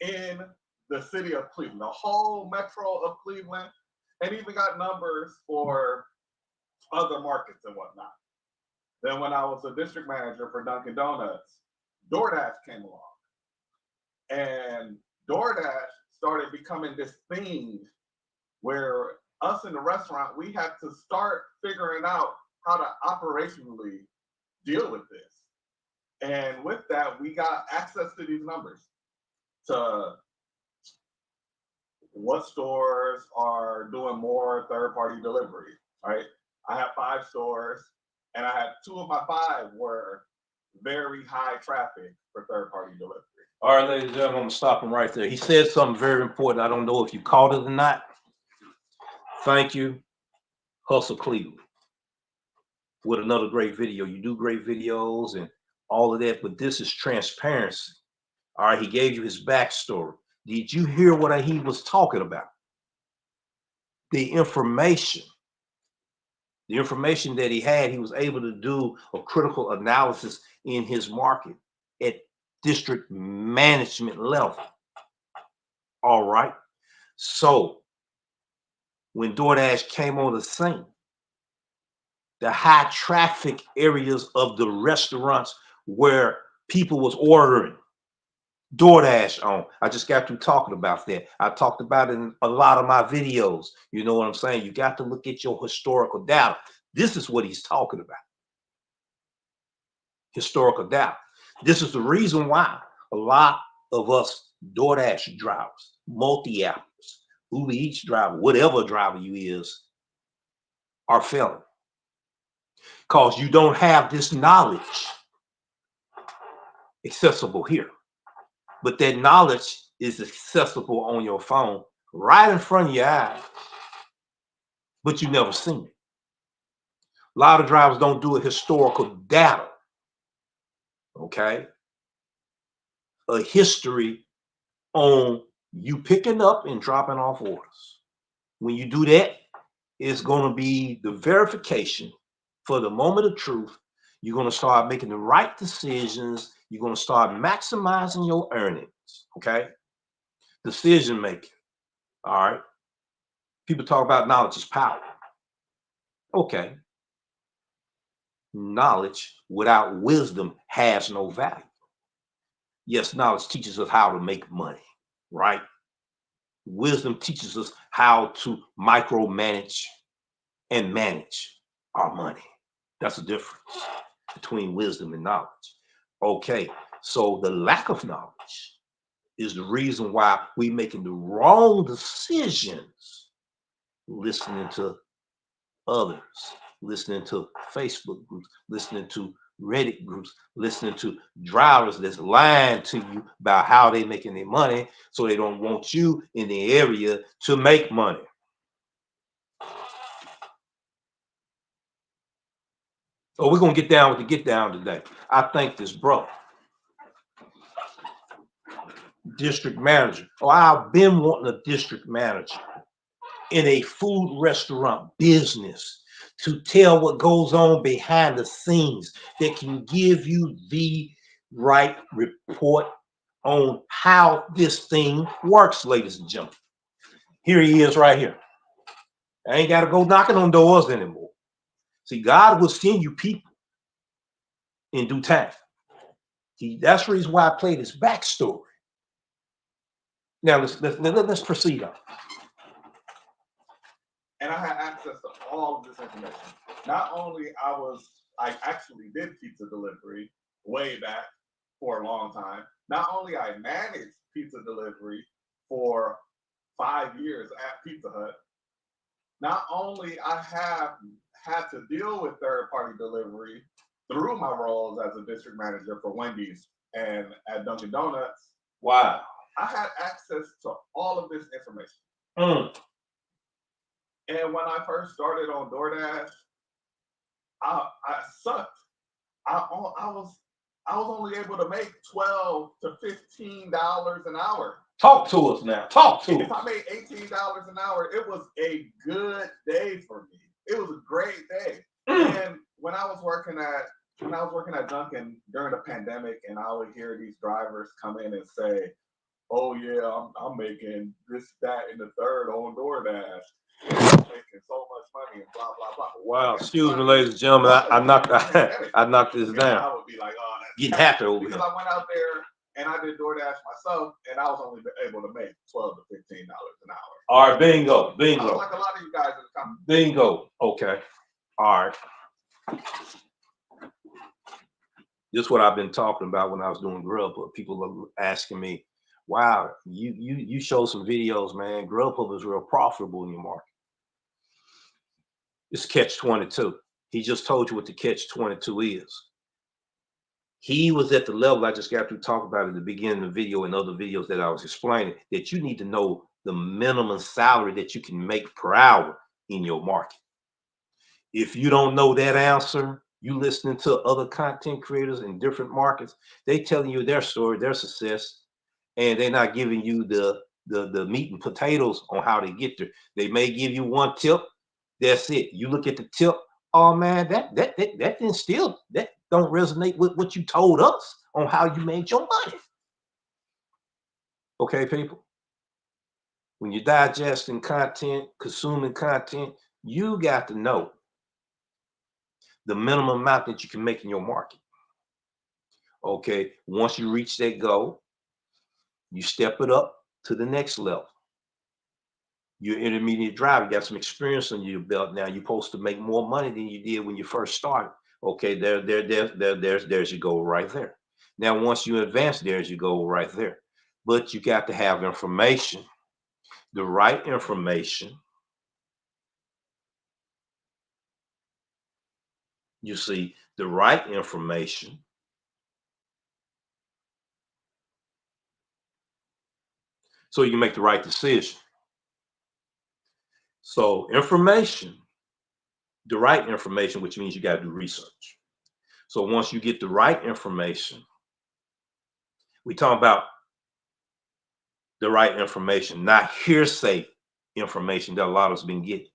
in the city of Cleveland, the whole metro of Cleveland, and even got numbers for other markets and whatnot. Then when I was a district manager for Dunkin' Donuts, Doordash came along. And Doordash started becoming this thing where us in the restaurant, we had to start figuring out how to operationally deal with this. And with that, we got access to these numbers, to what stores are doing more third-party delivery, right? I have 5 stores, and I had 2 of my 5 were very high traffic for third-party delivery. All right, ladies and gentlemen, I'm gonna stop him right there. He said something very important. I don't know if you caught it or not. Thank you, Hustle Cleveland, with another great video. You do great videos and all of that, but this is transparency. All right, he gave you his backstory. Did you hear what he was talking about? The information that he had, he was able to do a critical analysis in his market at district management level. All right. So when DoorDash came on the scene, the high traffic areas of the restaurants where people was ordering DoorDash on. I just got through talking about that. I talked about it in a lot of my videos. You know what I'm saying? You got to look at your historical data. This is what he's talking about. Historical data. This is the reason why a lot of us DoorDash drivers, multi-appers, Uber Eats driver, whatever driver you is, are failing. Because you don't have this knowledge accessible here. But that knowledge is accessible on your phone right in front of your eyes, but you never seen it. A lot of drivers don't do a historical data, okay? A history on you picking up and dropping off orders. When you do that, it's going to be the verification for the moment of truth. You're going to start making the right decisions. You're going to start maximizing your earnings, okay? Decision making, all right? People talk about knowledge is power. Okay. Knowledge without wisdom has no value. Yes, knowledge teaches us how to make money, right? Wisdom teaches us how to micromanage and manage our money. That's the difference between wisdom and knowledge. Okay, so the lack of knowledge is the reason why we're making the wrong decisions, listening to others, listening to Facebook groups, listening to Reddit groups, listening to drivers that's lying to you about how they making their money, so they don't want you in the area to make money. So we're gonna get down with the get down today. I think this brother, district manager. Oh, I've been wanting a district manager in a food restaurant business to tell what goes on behind the scenes that can give you the right report on how this thing works, ladies and gentlemen. Here he is right here. I ain't got to go knocking on doors anymore. See, God will send you people in due time. See, that's the reason why I played his backstory. Now let's proceed on. And I had access to all of this information. Not only I was I actually did pizza delivery way back for a long time. Not only I managed pizza delivery for 5 years at Pizza Hut, not only I have had to deal with third-party delivery through my roles as a district manager for Wendy's and at Dunkin' Donuts. Wow. I had access to all of this information. Mm. And when I first started on DoorDash, I sucked. I was only able to make $12 to $15 an hour. Talk to us now. Talk to us. If I made $18 an hour, it was a good day for me. It was a great day. And when I was working at Dunkin' during the pandemic, and I would hear these drivers come in and say, "Oh yeah, I'm making this, that, and the third on DoorDash. I'm making so much money and blah blah blah." Wow, excuse me, ladies and gentlemen. I knocked this down. I would be like, "Oh, that's getting happy over because here." I went out there and I did DoorDash myself, and I was only able to make $12 to $15 an hour. All right, bingo. I was like a lot of you guys in the comments. Bingo. Okay. All right. This is what I've been talking about when I was doing Grubhub. People are asking me, "Wow, you show some videos, man. Grubhub is real profitable in your market." It's catch-22. He just told you what the catch-22 is. He was at the level I just got to talk about at the beginning of the video and other videos that I was explaining, that you need to know the minimum salary that you can make per hour in your market. If you don't know that answer, you listening to other content creators in different markets, they telling you their story, their success, and they're not giving you the meat and potatoes on how to get there. They may give you one tip. That's it. You look at the tip. Oh man, that didn't still, that don't resonate with what you told us on how you made your money. Okay, people. When you're digesting content, consuming content, you got to know the minimum amount that you can make in your market. Okay, once you reach that goal, you step it up to the next level. You're an intermediate driver, you got some experience on your belt now. You're supposed to make more money than you did when you first started. Okay, there's your goal right there. Now, once you advance, there's your goal right there. But you got to have information, the right information. You see, the right information. So you can make the right decision. So information, the right information, which means you got to do research. So once you get the right information, we talk about the right information, not hearsay information that a lot of us been getting.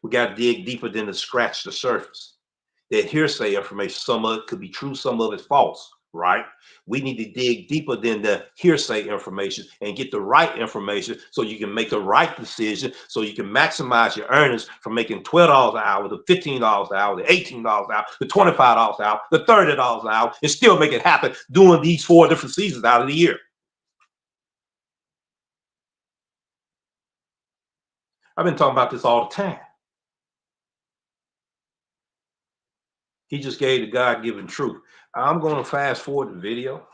We got to dig deeper than to scratch the surface. That hearsay information, some of it could be true, some of it's false, right? We need to dig deeper than the hearsay information and get the right information so you can make the right decision, so you can maximize your earnings from making $12 an hour to $15 an hour to $18 an hour to $25 an hour to $30 an hour and still make it happen doing these 4 different seasons out of the year. I've been talking about this all the time. He just gave the God-given truth. I'm going to fast forward the video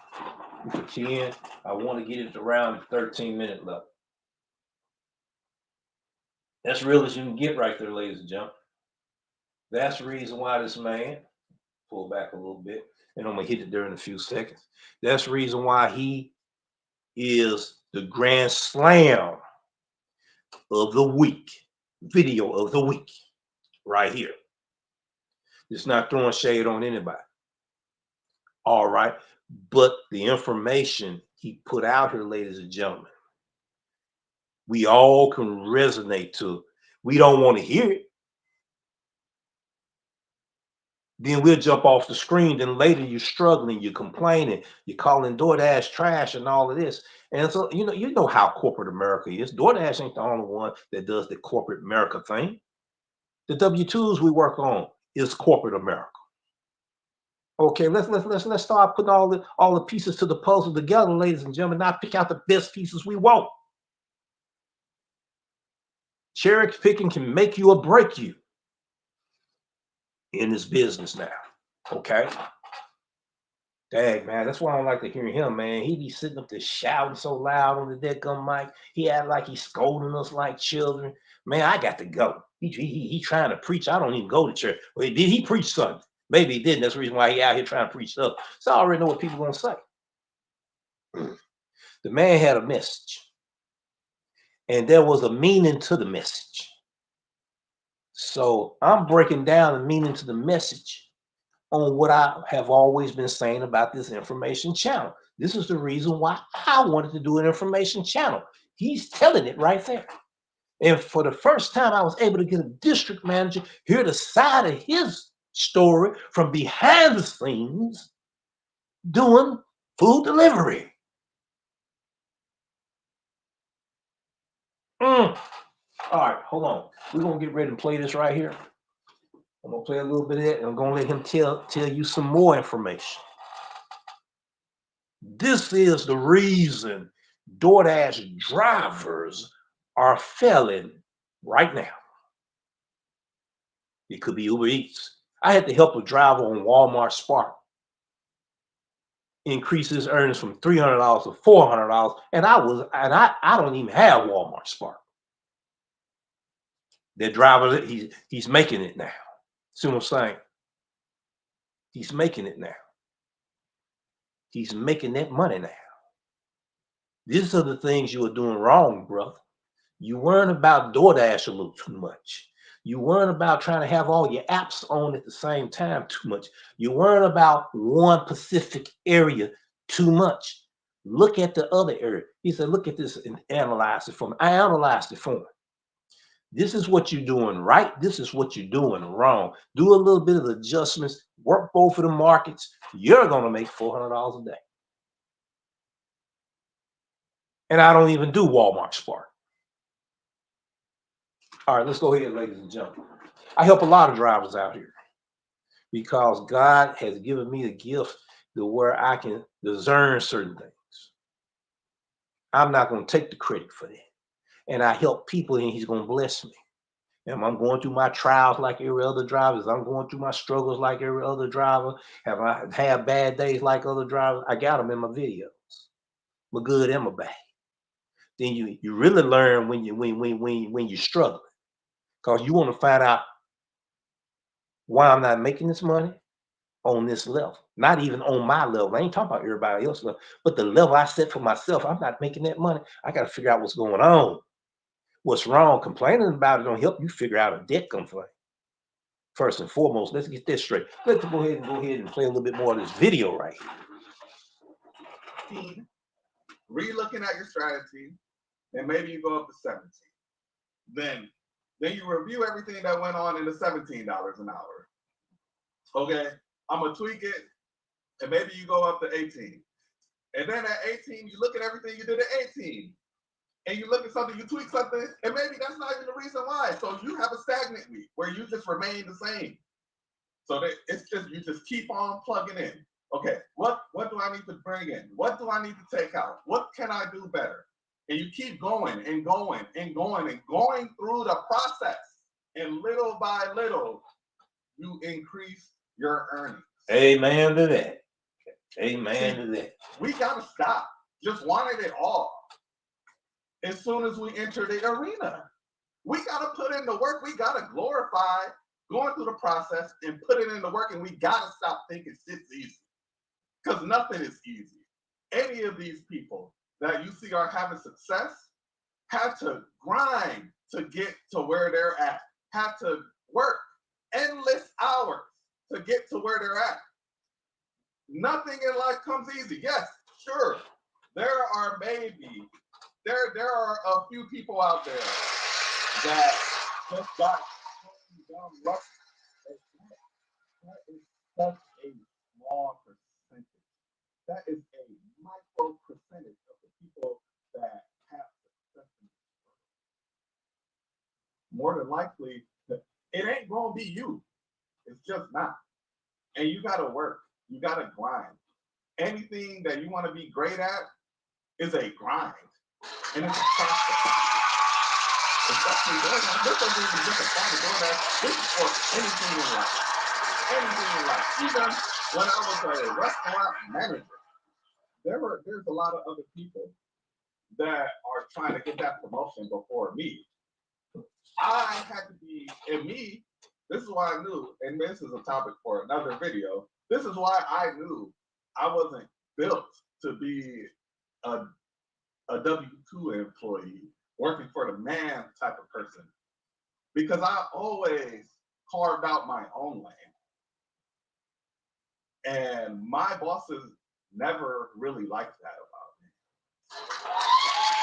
if I can. I want to get it around the 13-minute level. That's real as you can get right there, ladies and gentlemen. That's the reason why this man, pull back a little bit, and I'm going to hit it there in a few seconds. That's the reason why he is the Grand Slam of the week, video of the week, right here. It's not throwing shade on anybody. All right. But the information he put out here, ladies and gentlemen, we all can resonate to. We don't want to hear it. Then we'll jump off the screen. Then later you're struggling, you're complaining, you're calling DoorDash trash and all of this. And so, you know how corporate America is. DoorDash ain't the only one that does the corporate America thing. The W-2s we work on is corporate America. Okay, let's start putting all the pieces to the puzzle together, ladies and gentlemen. Not pick out the best pieces we want. Cherry picking can make you or break you. in this business now. Okay. Dang, man, that's why I don't like to hear him, man. He be sitting up there shouting so loud on the deadgum mic. He act like he's scolding us like children. Man, I got to go. He trying to preach. I don't even go to church. Well, did he preach Sunday? Maybe he didn't. That's the reason why he out here trying to preach stuff. So I already know what people gonna say. The man had a message, and there was a meaning to the message. So I'm breaking down the meaning to the message on what I have always been saying about this information channel. This is the reason why I wanted to do an information channel. He's telling it right there. And for the first time, I was able to get a district manager, hear the side of his story from behind the scenes doing food delivery. All right, hold on. We're going to get ready to play this right here. I'm going to play a little bit of it, and I'm going to let him tell you some more information. This is the reason DoorDash drivers are failing right now. It could be Uber Eats. I had to help a driver on Walmart Spark increase his earnings from $300 to $400, and I don't even have Walmart Spark. That driver, he's making it now. See what I'm saying? He's making it now. He's making that money now. These are the things you were doing wrong, brother. You weren't about DoorDash a little too much. You weren't about trying to have all your apps on at the same time too much. You weren't about one specific area too much. Look at the other area. He said, look at this and analyze it for me. I analyzed it for him. This is what you're doing right. This is what you're doing wrong. Do a little bit of adjustments. Work both of the markets. You're going to make $400 a day. And I don't even do Walmart Spark. All right, let's go ahead, ladies and gentlemen. I help a lot of drivers out here because God has given me the gift to where I can discern certain things. I'm not going to take the credit for that. And I help people, and he's going to bless me. And I'm going through my trials like every other driver. I'm going through my struggles like every other driver. Have I had bad days like other drivers? I got them in my videos, my good and my bad. Then you really learn when you're struggling, because you want to find out why I'm not making this money on this level. Not even on my level. I ain't talking about everybody else's level, but the level I set for myself. I'm not making that money. I got to figure out what's going on. What's wrong? Complaining about it don't help you figure out a debt complaint. First and foremost, let's get this straight. Let's go ahead and play a little bit more of this video right here. Re-looking at your strategy, and maybe you go up to 17. Then you review everything that went on in the $17 an hour. Okay, I'm gonna tweak it, and maybe you go up to 18. And then at 18, you look at everything you did at 18. And you look at something, you tweak something, and maybe that's not even the reason why. So you have a stagnant week where you just remain the same. So that it's just, you just keep on plugging in. Okay, what do I need to bring in? What do I need to take out? What can I do better? And you keep going and going and going and going through the process. And little by little, you increase your earnings. Amen to that. Amen to that. We gotta stop just wanting it all. As soon as we enter the arena, we gotta put in the work. We gotta glorify going through the process and put it in the work. And we gotta stop thinking shit's easy, because nothing is easy. Any of these people that you see are having success have to grind to get to where they're at, have to work endless hours to get to where they're at. Nothing in life comes easy. Yes, sure. There are a few people out there that just got dumb luck. That is such a small percentage. That is a micro percentage of the people that have success in this world. More than likely, it ain't gonna be you. It's just not. And you gotta work. You gotta grind. Anything that you want to be great at is a grind. And it's a process. Especially DoorDash. This doesn't even just apply to DoorDash. This is for anything in life. anything in life. Even when I was a restaurant manager, there's a lot of other people that are trying to get that promotion before me. I had to be, and me, this is why I knew, and this is a topic for another video. This is why I knew I wasn't built to be a, a W-2 employee working for the man type of person, because I always carved out my own lane. And my bosses never really liked that about me.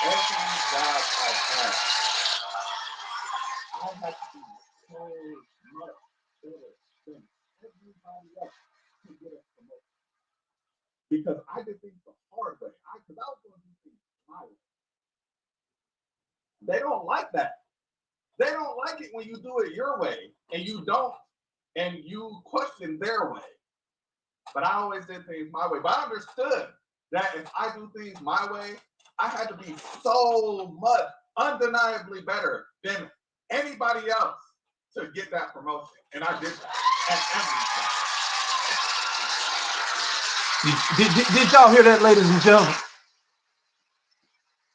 Every job I've had, I had to be so much better than everybody else to get a promotion. Because I did things the hard way. Because I was going to do things my way. They don't like that. They don't like it when you do it your way and you don't, and you question their way. But I always did things my way. But I understood that if I do things my way, I had to be so much undeniably better than anybody else to get that promotion. And I did that at every job. Did y'all hear that, ladies and gentlemen?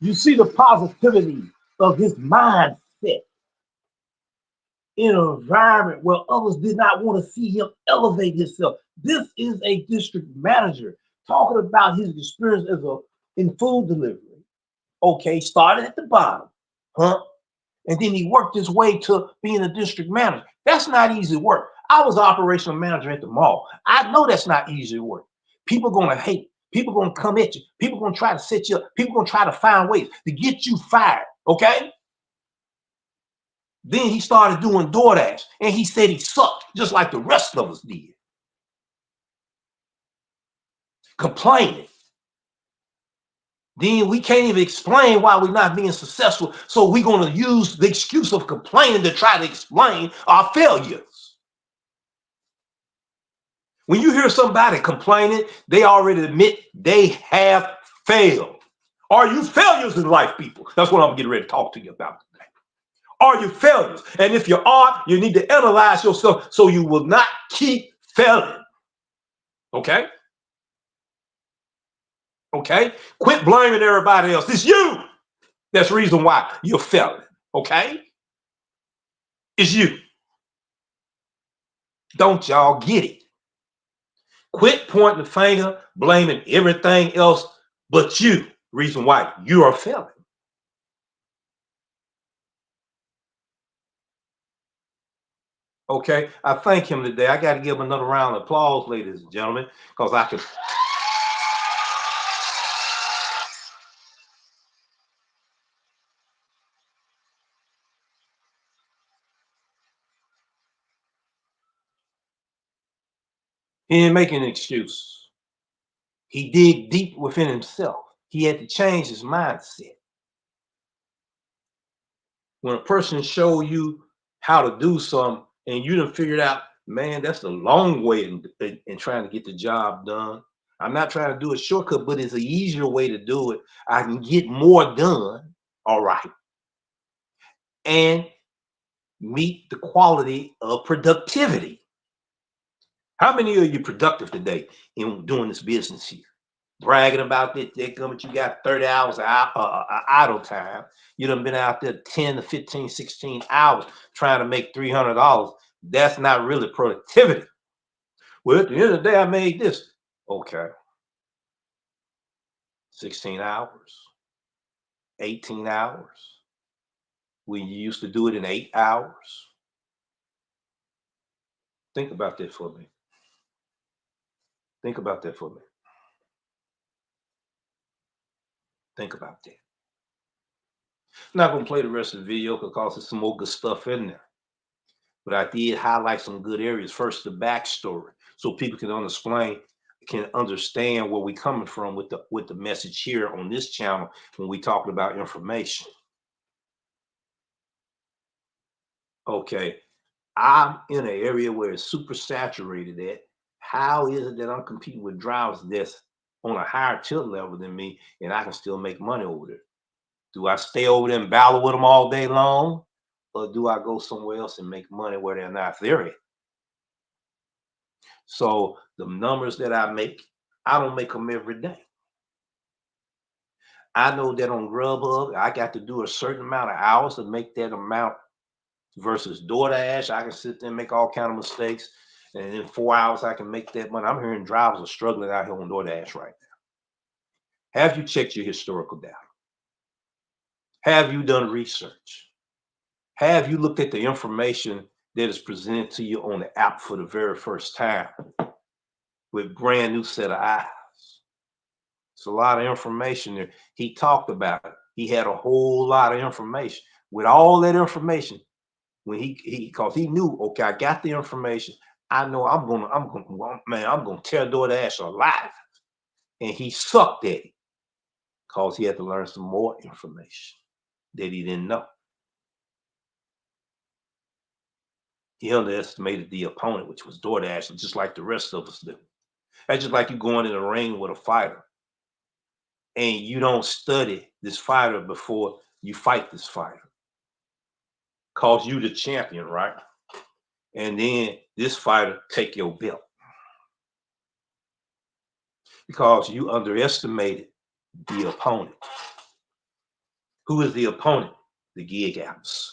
You see the positivity of his mindset in an environment where others did not want to see him elevate himself. This is a district manager talking about his experience as in food delivery. Okay, started at the bottom, and then he worked his way to being a district manager. That's not easy work. I was operational manager at the mall. I know that's not easy work. People are going to hate. People are going to come at you. People are going to try to set you up. People are going to try to find ways to get you fired, okay? Then he started doing Doordash, and he said he sucked, just like the rest of us did. Complaining. Then we can't even explain why we're not being successful, so we're going to use the excuse of complaining to try to explain our failures. When you hear somebody complaining, they already admit they have failed. Are you failures in life, people? That's what I'm getting ready to talk to you about today. Are you failures? And if you are, you need to analyze yourself so you will not keep failing. Okay? Okay? Quit blaming everybody else. It's you. That's the reason why you're failing. Okay? It's you. Don't y'all get it? Quit pointing the finger, blaming everything else but you. Reason why you are failing. Okay, I thank him today. I got to give him another round of applause, ladies and gentlemen, because I can. He didn't make an excuse. He dig deep within himself. He had to change his mindset. When a person show you how to do something and you done figured out, man, that's the long way in trying to get the job done. I'm not trying to do a shortcut, but it's an easier way to do it. I can get more done, all right, and meet the quality of productivity. How many of you productive today in doing this business here? Bragging about this, but you got 30 hours of idle time. You done been out there 10 to 15, 16 hours trying to make $300. That's not really productivity. Well, at the end of the day, I made this. Okay. 16 hours, 18 hours. When you used to do it in 8 hours. Think about that for me. Think about that for me. Think about that. I'm not going to play the rest of the video because there's some more good stuff in there. But I did highlight some good areas. First, the backstory, so people can understand where we're coming from with the message here on this channel when we talking about information. Okay, I'm in an area where it's super saturated at. How is it that I'm competing with drivers that's on a higher tilt level than me and I can still make money over there? Do I stay over there and battle with them all day long? Or do I go somewhere else and make money where they're not there at? So the numbers that I make, I don't make them every day. I know that on Grubhub, I got to do a certain amount of hours to make that amount versus DoorDash. I can sit there and make all kind of mistakes. And in 4 hours, I can make that money. I'm hearing drivers are struggling out here on DoorDash right now. Have you checked your historical data? Have you done research? Have you looked at the information that is presented to you on the app for the very first time with brand new set of eyes? It's a lot of information there. He talked about it. He had a whole lot of information. With all that information, when because he knew, okay, I got the information. I know I'm gonna tear DoorDash alive. And he sucked at it because he had to learn some more information that he didn't know. He underestimated the opponent, which was DoorDash, just like the rest of us do. That's just like you going in the ring with a fighter and you don't study this fighter before you fight this fighter. Cause you the champion, right? And then this fighter take your belt. Because you underestimated the opponent. Who is the opponent? The gig apps.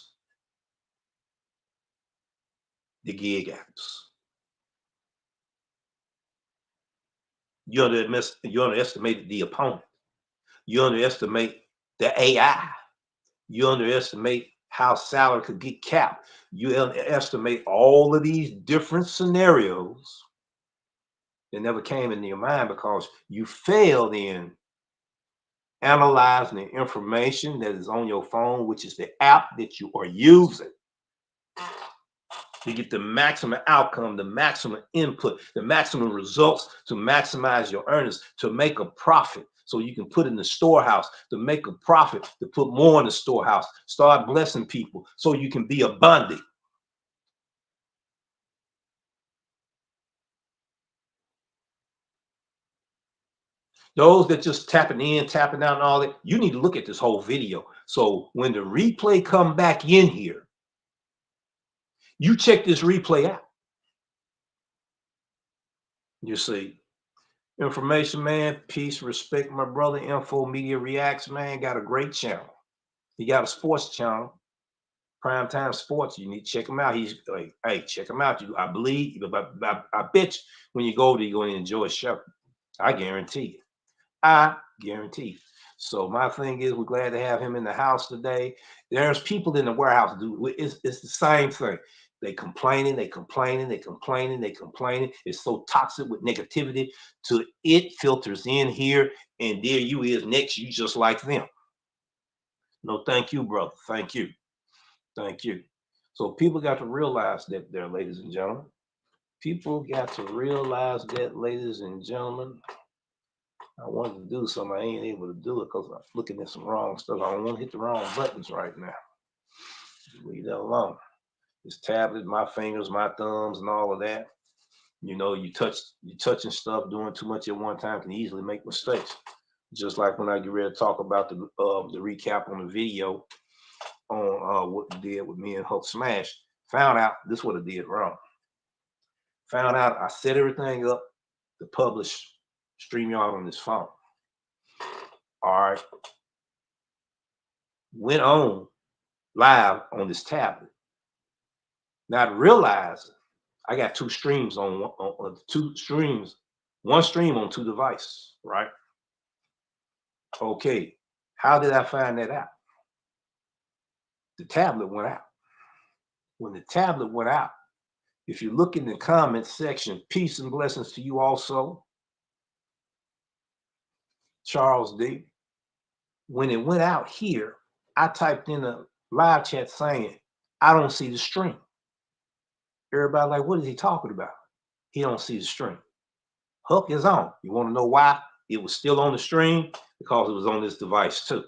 The gig apps. You underestimated the opponent. You underestimate the AI. You underestimate how salary could get capped. You underestimate all of these different scenarios that never came into your mind because you failed in analyzing the information that is on your phone, which is the app that you are using to get the maximum outcome, the maximum input, the maximum results, to maximize your earnings, to make a profit so you can put in the storehouse, to make a profit, to put more in the storehouse, start blessing people so you can be abundant. Those that just tapping in, tapping out and all that, you need to look at this whole video. So when the replay come back in here, you check this replay out. You see, information, man, peace, respect, my brother. Info Media Reacts, man, got a great channel. He got a sports channel, Primetime Sports. You need to check him out. He's like, hey, check him out. I believe, I bet you when you go there, you're going to enjoy a show. I guarantee you. I guarantee. So my thing is, we're glad to have him in the house today. There's people in the warehouse, dude. It's the same thing. They complaining, they complaining, they complaining, they complaining. It's so toxic with negativity till it filters in here, and there you is next. You just like them. No, thank you, brother. Thank you. Thank you. So people got to realize that there, ladies and gentlemen. People got to realize that, ladies and gentlemen. I wanted to do something. I ain't able to do it because I'm looking at some wrong stuff. I don't want to hit the wrong buttons right now. Leave that alone. This tablet, my fingers, my thumbs, and all of that. You know, you touching stuff, doing too much at one time can easily make mistakes. Just like when I get ready to talk about the recap on the video on what it did with me and Hulk Smash. Found out this is what I did wrong. Found out I set everything up to publish StreamYard on this phone. All right. Went on live on this tablet. Not realizing I got two streams on two streams, one stream on two devices, right? Okay. How did I find that out? The tablet went out. When the tablet went out, if you look in the comments section, peace and blessings to you also, Charles D. When it went out here, I typed in a live chat saying, I don't see the stream. Everybody like, what is he talking about? He don't see the stream. Hook is on. You want to know why it was still on the stream? Because it was on this device too.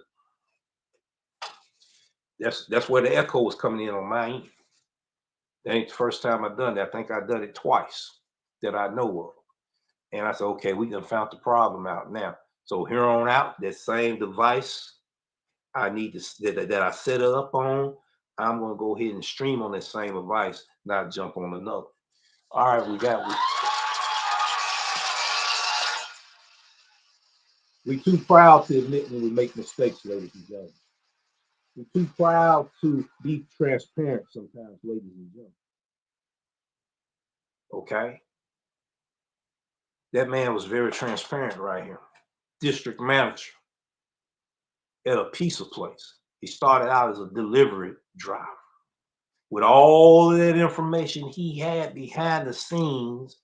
That's where the echo was coming in on my end. That ain't the first time I've done that. I think I've done it twice that I know of. And I said, okay, we done found the problem out now. So here on out, that same device I need to that I set it up on, I'm gonna go ahead and stream on that same device, not jump on another. All right, we got We're too proud to admit when we make mistakes, ladies and gentlemen. We're too proud to be transparent sometimes, ladies and gentlemen. Okay? That man was very transparent right here. District manager at a pizza place. He started out as a delivery driver. With all of that information he had behind the scenes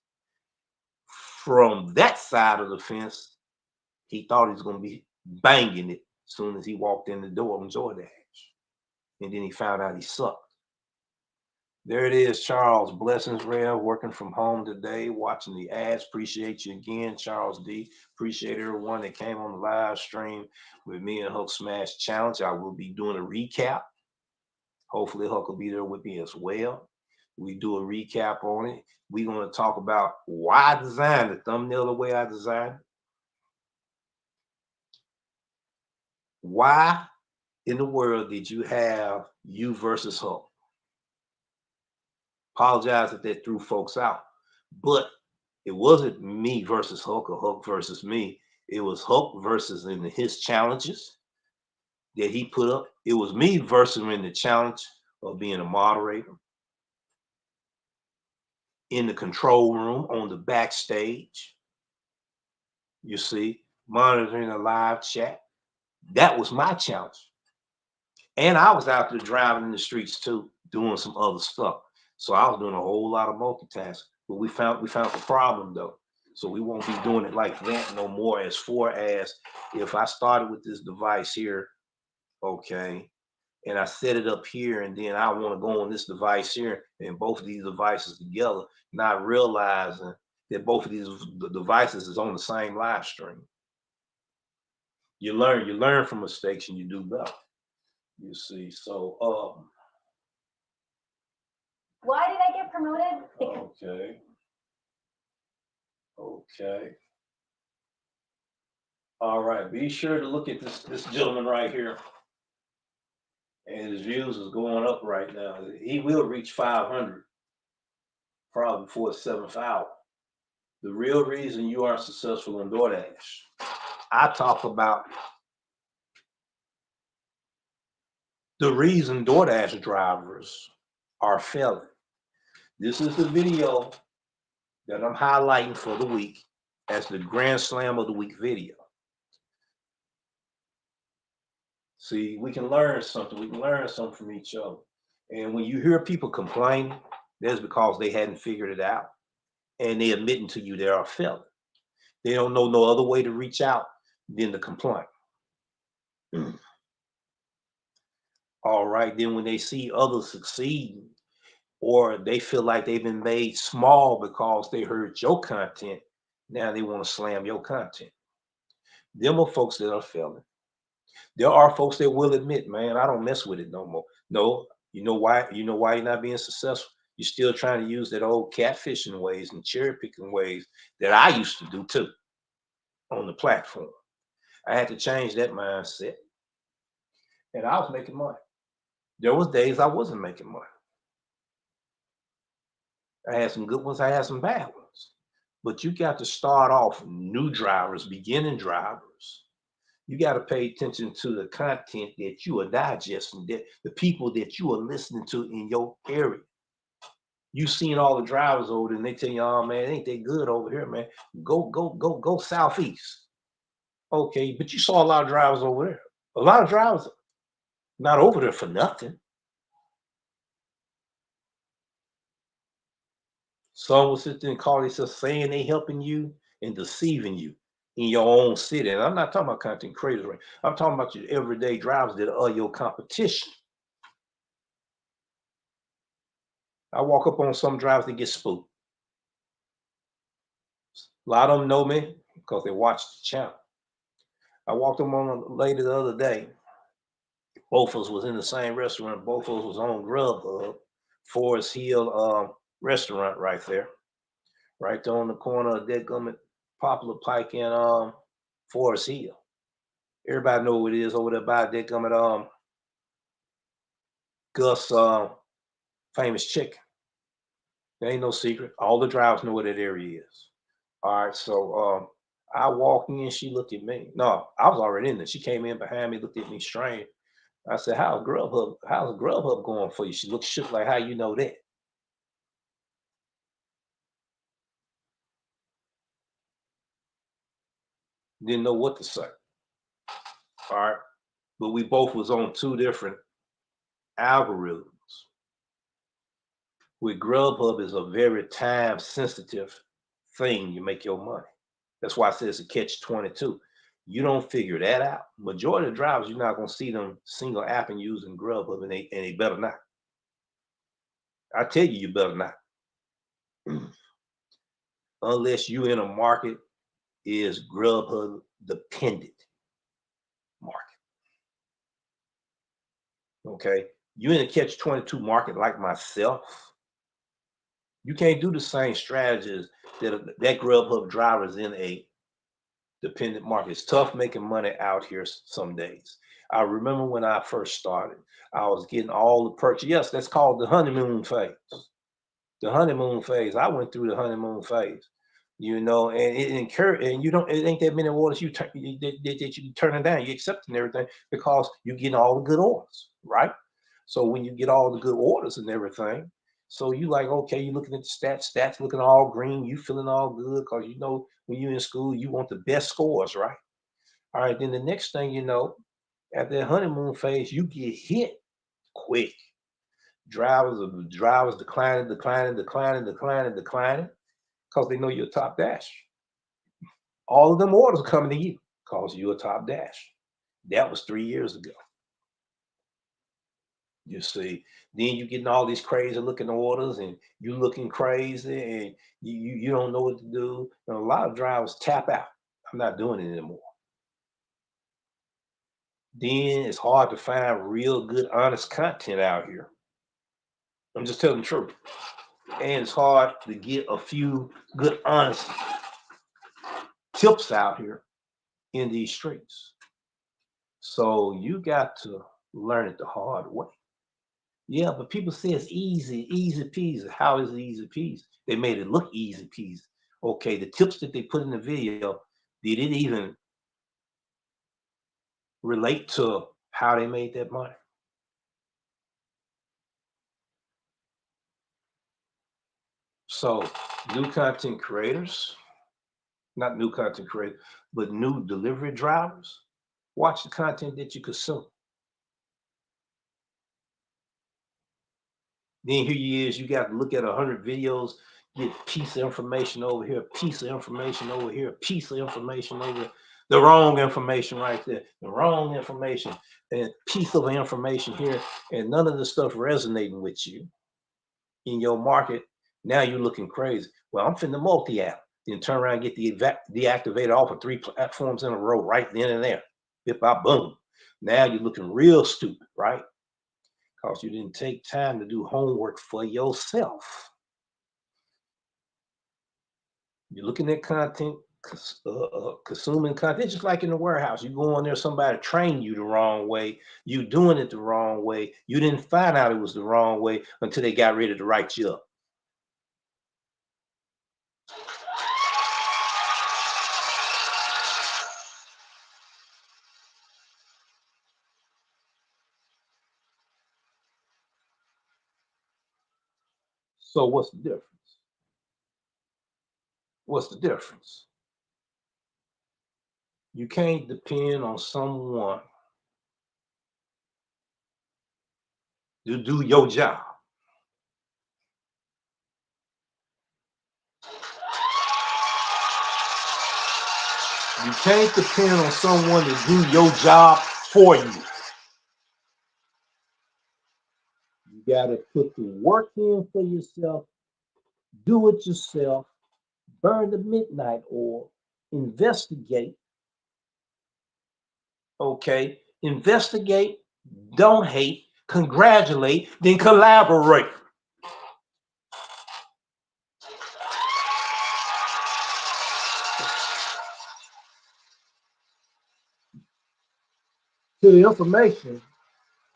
from that side of the fence, he thought he was going to be banging it as soon as he walked in the door on Doordash. And then he found out he sucked. There it is, Charles. Blessings, Rev, working from home today, watching the ads. Appreciate you again, Charles D. Appreciate everyone that came on the live stream with me and Huck Smash Challenge. I will be doing a recap. Hopefully, Huck will be there with me as well. We do a recap on it. We're going to talk about why I designed the thumbnail the way I designed it. Why in the world did you have you versus Huck? Apologize if that threw folks out, but it wasn't me versus Huck or Huck versus me. It was Huck versus in his challenges that he put up. It was me versus him in the challenge of being a moderator, in the control room, on the backstage. You see, monitoring a live chat. That was my challenge. And I was out there driving in the streets too, doing some other stuff. So I was doing a whole lot of multitasking. But we found the problem though. So we won't be doing it like that no more. As far as if I started with this device here, okay, and I set it up here, and then I want to go on this device here, and both of these devices together, not realizing that both of these devices is on the same live stream. You learn from mistakes, and you do better. You see, so why did I get promoted? Okay. Okay. All right. Be sure to look at this gentleman right here. And his views is going up right now. He will reach 500 probably before the 7th hour. The real reason you are successful in DoorDash. I talk about the reason DoorDash drivers are failing. This is the video that I'm highlighting for the week as the Grandslam of the Week video. See, we can learn something. We can learn something from each other. And when you hear people complaining, that's because they hadn't figured it out. And they admitting to you they are failing. They don't know no other way to reach out than to complain. All right, then when they see others succeeding, or they feel like they've been made small because they heard your content, now they want to slam your content. Them are folks that are failing. There are folks that will admit, man, I don't mess with it no more. No, you know why? You know why you're not being successful? You're still trying to use that old catfishing ways and cherry picking ways that I used to do too on the platform. I had to change that mindset. And I was making money. There was days I wasn't making money. I had some good ones, I had some bad ones. But you got to start off new drivers, beginning drivers. You got to pay attention to the content that you are digesting, that the people that you are listening to in your area. You seen all the drivers over there, and they tell you, oh man, ain't they good over here, man? Go southeast. Okay, but you saw a lot of drivers over there. A lot of drivers not over there for nothing. Some will sit there and call themselves saying they helping you and deceiving you in your own city. And I'm not talking about content creators, right? I'm talking about your everyday drivers that are your competition. I walk up on some drivers that get spooked. A lot of them know me because they watch the channel. I walked up on a lady the other day. Both of us was in the same restaurant. Both of us was on Grubhub, Forest Hill restaurant right there on the corner of Dead Gummit, Poplar Pike and Forest Hill. Everybody know what it is over there by Dead Gummit, Gus famous chicken. There ain't no secret. All the drivers know what that area is. All right, so I walk in, she looked at me. No, I was already in there. She came in behind me, looked at me strange. I said, how's Grubhub going for you? She looked shook like, how you know that? Didn't know what to say. All right. But we both was on two different algorithms. With Grubhub is a very time sensitive thing you make your money. That's why I said it's a catch-22. You don't figure that out. Majority of drivers, you're not gonna see them single app and using Grubhub, and they better not. I tell you, you better not. Unless you in a market is Grubhub dependent market. Okay. You in a catch-22 market like myself, you can't do the same strategies that Grubhub drivers in a dependent market. It's tough making money out here some days. I remember when I first started, I was getting all the perks. Yes, that's called the honeymoon phase. The honeymoon phase. I went through the honeymoon phase, and it encouraged, and it ain't that many orders that you turning down. You accepting everything because you're getting all the good orders, right? So when you get all the good orders and everything, so you like, okay, you're looking at the stats looking all green, you feeling all good because when you're in school, you want the best scores, right? All right, then the next thing you know, at that honeymoon phase, you get hit quick. Drivers declining, because they know you're a top dash. All of them orders are coming to you because you're a top dash. That was 3 years ago. You see, then you getting all these crazy looking orders and you looking crazy and you don't know what to do. And a lot of drivers tap out. I'm not doing it anymore. Then it's hard to find real good, honest content out here. I'm just telling the truth. And it's hard to get a few good, honest tips out here in these streets. So you got to learn it the hard way. Yeah, but people say it's easy peasy. How is it easy peasy? They made it look easy peasy. Okay, the tips that they put in the video, did it even relate to how they made that money? So new content creators, not new content creators, but new delivery drivers, watch the content that you consume. Then here you got to look at 100 videos, get a piece of information over here, a piece of information over here, a piece of information over here. The wrong information right there, the wrong information, and piece of information here, and none of the stuff resonating with you in your market. Now you're looking crazy. Well, I'm finna multi-app. Then turn around and get deactivated off of 3 platforms in a row right then and there. Boom. Now you're looking real stupid, right? Because you didn't take time to do homework for yourself. You're looking at content, consuming content, just like in the warehouse. You go in there, somebody trained you the wrong way. You doing it the wrong way. You didn't find out it was the wrong way until they got ready to write you up. So what's the difference? What's the difference? You can't depend on someone to do your job. You can't depend on someone to do your job for you. You got to put the work in for yourself, do it yourself, burn the midnight oil, investigate. Okay, investigate, don't hate, congratulate, then collaborate. To the information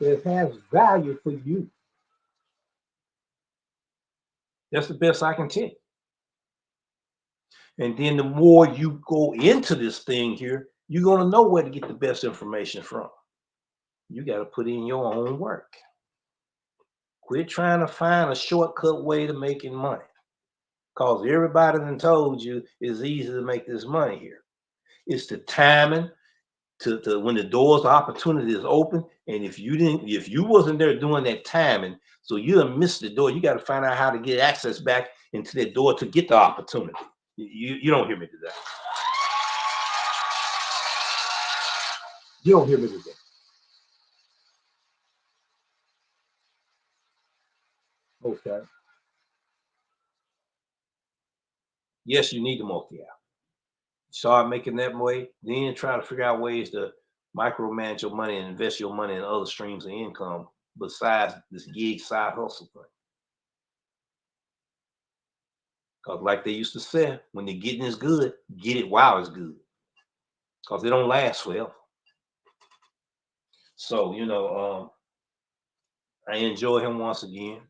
that has value for you. That's the best I can tell you. And then the more you go into this thing here, you're going to know where to get the best information from. You got to put in your own work. Quit trying to find a shortcut way to making money. Because everybody done told you it's easy to make this money here. It's the timing to when the doors of opportunity is open. And if you wasn't there doing that timing, so you done missed the door, you got to find out how to get access back into that door to get the opportunity. You don't hear me today. You don't hear me today. Okay. Yes, you need to multi-app. Start making that way, then try to figure out ways to micromanage your money and invest your money in other streams of income besides this gig side hustle thing. Because like they used to say, when the getting is good, get it while it's good. Because they don't last forever. So, I enjoy him once again.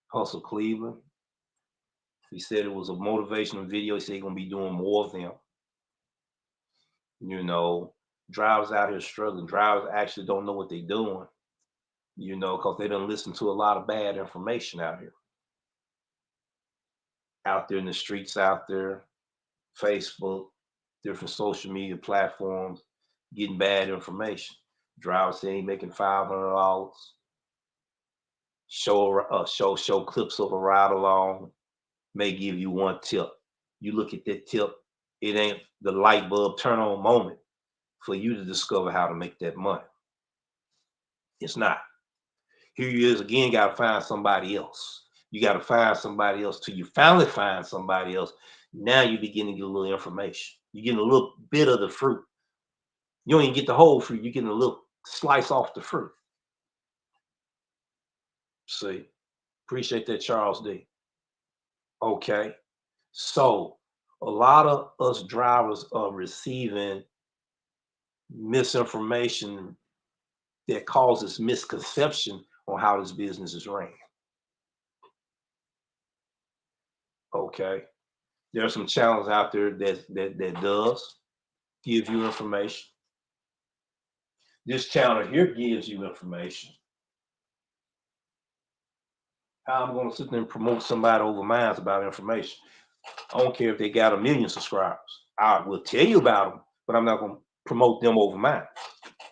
Hustle Cleveland. He said it was a motivational video. He said he's going to be doing more of them. Drivers out here struggling. Drivers actually don't know what they're doing, because they don't listen to a lot of bad information out here. Out there in the streets, out there, Facebook, different social media platforms, getting bad information. Drivers say ain't making $500. Show clips of a ride along. May give you one tip. You look at that tip, it ain't the light bulb turn on moment for you to discover how to make that money. It's not. Here you is again, got to find somebody else. You got to find somebody else till you finally find somebody else. Now you begin to get a little information. You're getting a little bit of the fruit. You don't even get the whole fruit. You're getting a little slice off the fruit. See, appreciate that, Charles D. Okay, so a lot of us drivers are receiving misinformation that causes misconception on how this business is ran. Okay, there are some channels out there that does give you information. This channel here gives you information. How I'm going to sit there and promote somebody over mine about information. I don't care if they got 1 million subscribers. I will tell you about them, but I'm not going to promote them over mine.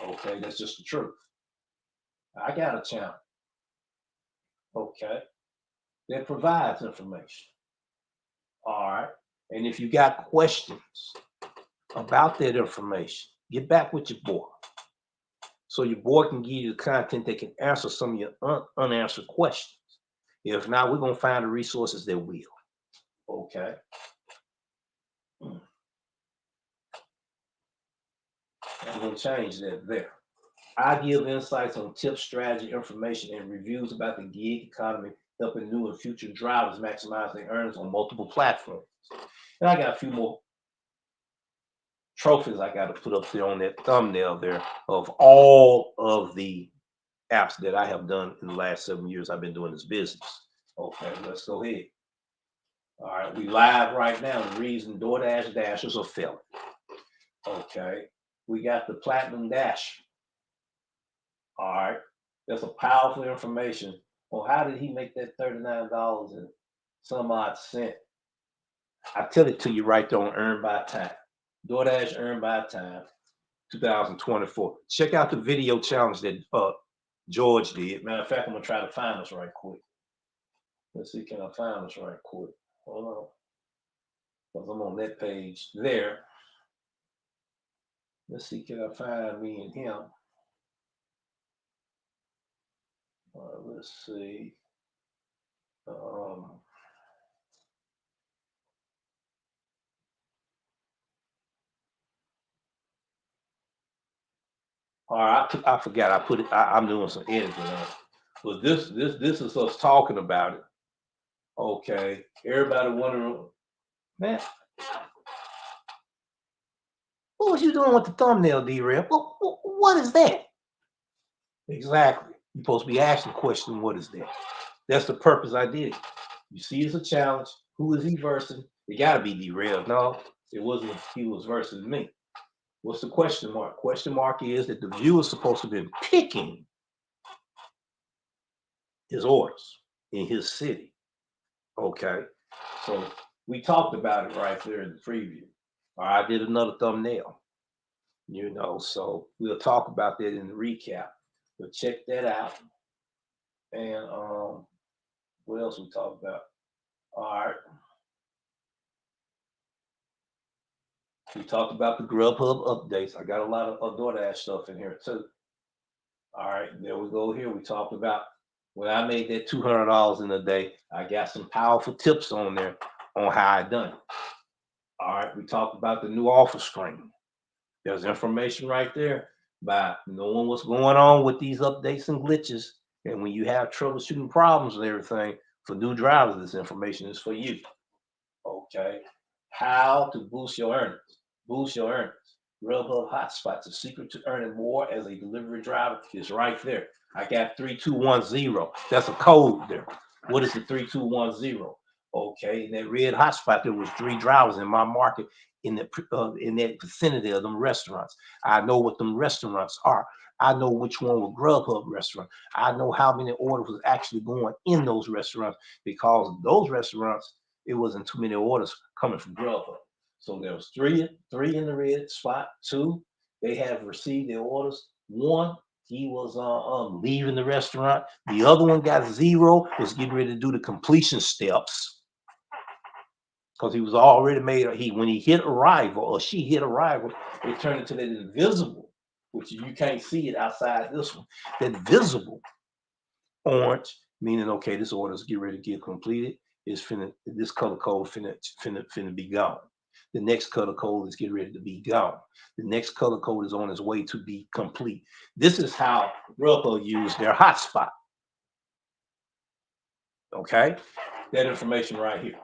Okay, that's just the truth. I got a channel. Okay, that provides information. All right, and if you got questions about that information, get back with your boy. So your boy can give you the content that can answer some of your unanswered questions. If not, we're going to find the resources that will. Okay. I'm going to change that there. I give insights on tips, strategy, information, and reviews about the gig economy, helping new and future drivers maximize their earnings on multiple platforms. And I got a few more trophies I got to put up there on that thumbnail there of all of the apps that I have done in the last 7 years I've been doing this business. Okay, let's go ahead. All right, we live right now. The reason Doordash Dashers are failing. Okay, we got the Platinum Dash. All right, that's a powerful information on how did he make that $39 and some odd cent. I tell it to you right there on Earn by Time. Doordash Earn by Time 2024. Check out the video challenge that George did. Matter of fact, I'm gonna try to find us right quick. Let's see, can I find us right quick? Hold on, because I'm on that page there. Let's see, can I find me and him? Let's see. All right, I forgot. I put it. I'm doing some editing on it. But this is us talking about it. Okay, everybody wondering, man, what was you doing with the thumbnail, D-Rev? What is that? Exactly. You're supposed to be asking the question, what is that? That's the purpose I did it. You see it's a challenge. Who is he versing? It gotta be derailed. No, it wasn't. He was versus me. What's the question mark? Question mark is that the viewer is supposed to have been picking his orders in his city. Okay. So we talked about it right there in the preview. I did another thumbnail, so we'll talk about that in the recap. But check that out. And what else we talked about? All right. We talked about the Grubhub updates. I got a lot of Doordash stuff in here too. All right, there we go. Here we talked about when I made that $200 in a day. I got some powerful tips on there on how I done it. All right, we talked about the new offer screen. There's information right there by knowing what's going on with these updates and glitches. And when you have troubleshooting problems and everything for new drivers, this information is for you. Okay, how to boost your earnings. Boost your earnings. Grubhub Hotspot, the secret to earning more as a delivery driver is right there. I got 3210. That's a code there. What is the 3210? Okay, in that red hotspot, there was 3 drivers in my market in that vicinity of them restaurants. I know what them restaurants are. I know which one was Grubhub restaurant. I know how many orders was actually going in those restaurants because those restaurants, it wasn't too many orders coming from Grubhub. So there was three in the red spot. 2, they have received their orders. 1, he was leaving the restaurant. The other one got 0, was getting ready to do the completion steps because he was already made. When he hit arrival or she hit arrival, it turned into that invisible, which you can't see it outside this one. That visible orange, meaning okay, this order is getting ready to get completed. This color code finna be gone. The next color code is getting ready to be gone. The next color code is on its way to be complete. This is how Grubhub used their hotspot. Okay, that information right here.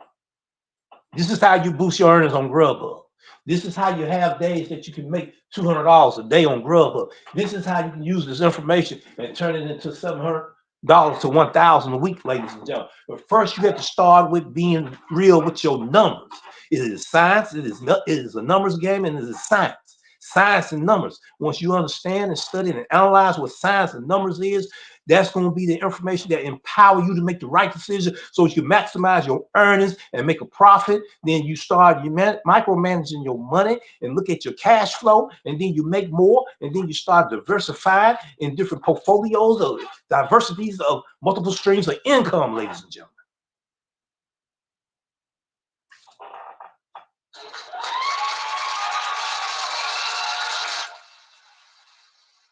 This is how you boost your earnings on Grubhub. This is how you have days that you can make $200 a day on Grubhub. This is how you can use this information and turn it into $700 to $1,000 a week, ladies and gentlemen. But first, you have to start with being real with your numbers. It is science. It is a numbers game, and it is science. Science and numbers. Once you understand and study and analyze what science and numbers is, that's going to be the information that empower you to make the right decision so you can maximize your earnings and make a profit. Then you start micromanaging your money and look at your cash flow, and then you make more, and then you start diversifying in different portfolios of diversities of multiple streams of income, ladies and gentlemen.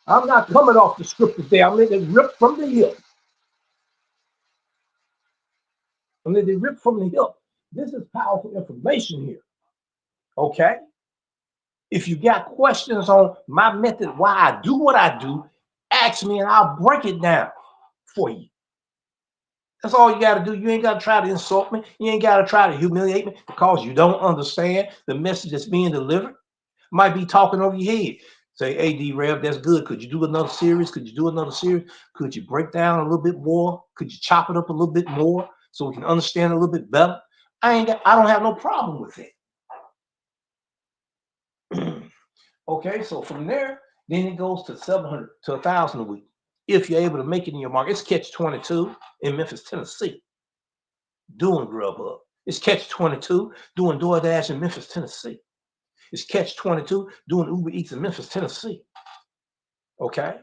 I'm not coming off the script today. I'm letting it rip from the hip. This is powerful information here. Okay? If you got questions on my method, why I do what I do, ask me and I'll break it down for you. That's all you got to do. You ain't got to try to insult me. You ain't got to try to humiliate me because you don't understand the message that's being delivered. Might be talking over your head. Say, hey, D-Rev, that's good. Could you do another series? Could you do another series? Could you break down a little bit more? Could you chop it up a little bit more so we can understand a little bit better? I don't have no problem with it. Okay, so from there, then it goes to 700 to 1,000 a week. If you're able to make it in your market, it's catch 22 in Memphis, Tennessee, doing Grubhub. It's catch 22 doing Doordash in Memphis, Tennessee. It's catch 22 doing Uber Eats in Memphis, Tennessee. Okay?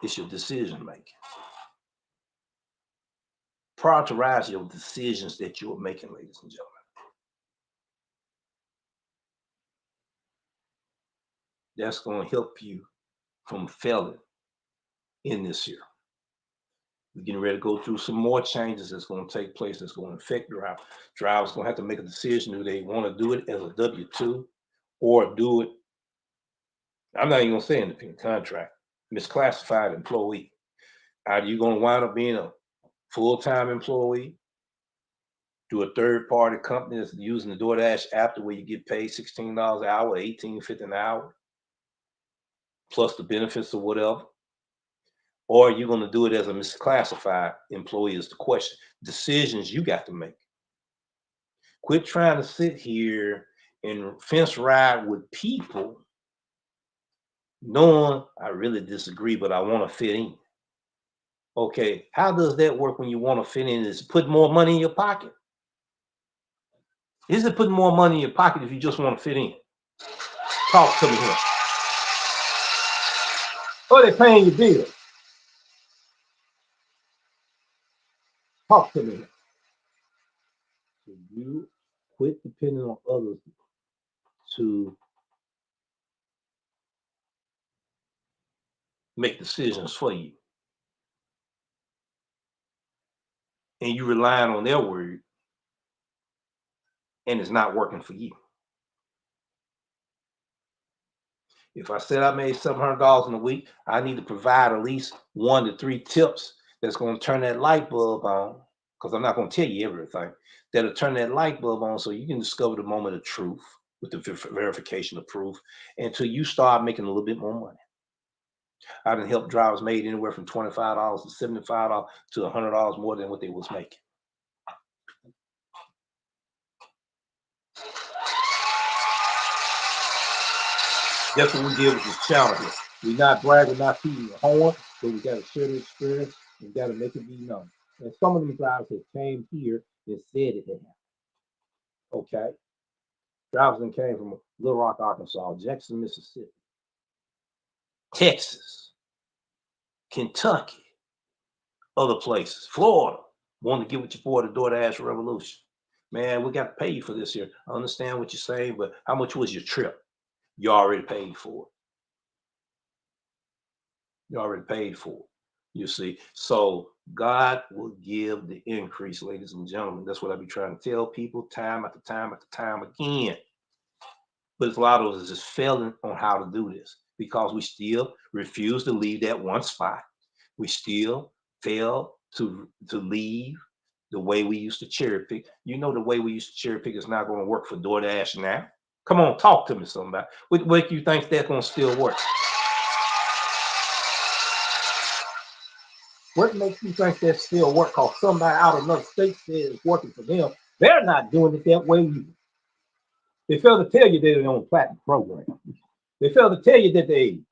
It's your decision making. Prioritize your decisions that you're making, ladies and gentlemen. That's going to help you from failing in this year. We're getting ready to go through some more changes that's going to take place that's going to affect drivers. Drivers going to have to make a decision. Do they want to do it as a W-2 or do it, I'm not even going to say independent contract, misclassified employee. Are you going to wind up being a full-time employee to a third-party company that's using the DoorDash app where you get paid $16 an hour, $18.50 an hour, plus the benefits or whatever? or you're going to do it as a misclassified employee is the question. Decisions you got to make. Quit trying to sit here and fence ride with people knowing I really disagree, but I want to fit in. Okay, how does that work when you want to fit in? Is it put more money in your pocket? Is it putting more money in your pocket if you just want to fit in? Talk to me here. Or they paying your bill? Talk to me here. So you quit depending on others to make decisions for you. And you relying on their word, and it's not working for you. If I said I made $700 in a week, I need to provide at least 1 to 3 tips that's going to turn that light bulb on, because I'm not going to tell you everything, that'll turn that light bulb on so you can discover the moment of truth with the verification of proof until you start making a little bit more money. I done helped drivers made anywhere from $25 to $75 to $100 more than what they was making. That's what we did with this channel here. We're not bragging, not tooting the horn, but we got to share the experience. We got to make it be known. And some of them drivers that came here and said it had happened. Okay? Drivers that came from Little Rock, Arkansas, Jackson, Mississippi, Texas, Kentucky, other places, Florida, wanted to give it you for the Doordash revolution. Man, we got to pay you for this here. I understand what you're saying, but how much was your trip? You already paid for it. You already paid for it. You see, so God will give the increase, ladies and gentlemen. That's what I be trying to tell people time after time after time again. But a lot of us is just failing on how to do this because we still refuse to leave that one spot. We still fail to leave the way we used to cherry pick. You know, the way we used to cherry pick is not going to work for DoorDash now. Come on, talk to me, somebody. What make you think that's going to still work? What makes you think that still work? Because somebody out of another state says it's working for them. They're not doing it that way either. They fail to tell you they're on a platinum program. They fail to tell you that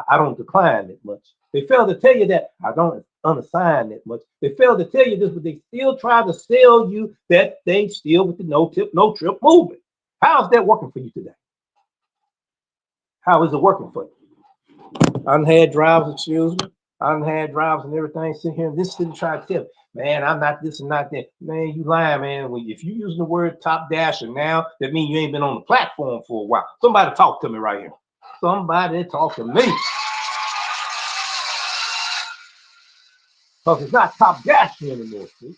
I don't decline that much. They fail to tell you that I don't unassign that much. They fail to tell you this, but they still try to sell you that they still with the no tip, no trip movement. How is that working for you today? How is it working for you? I've had drivers, excuse me. I've had drivers and everything sitting here and this didn't try to tell me, man, I'm not this and not that. Man, you lying, man. If you're using the word top dasher now, that means you ain't been on the platform for a while. Somebody talk to me right here. Somebody talk to me. Because it's not top dasher anymore, see?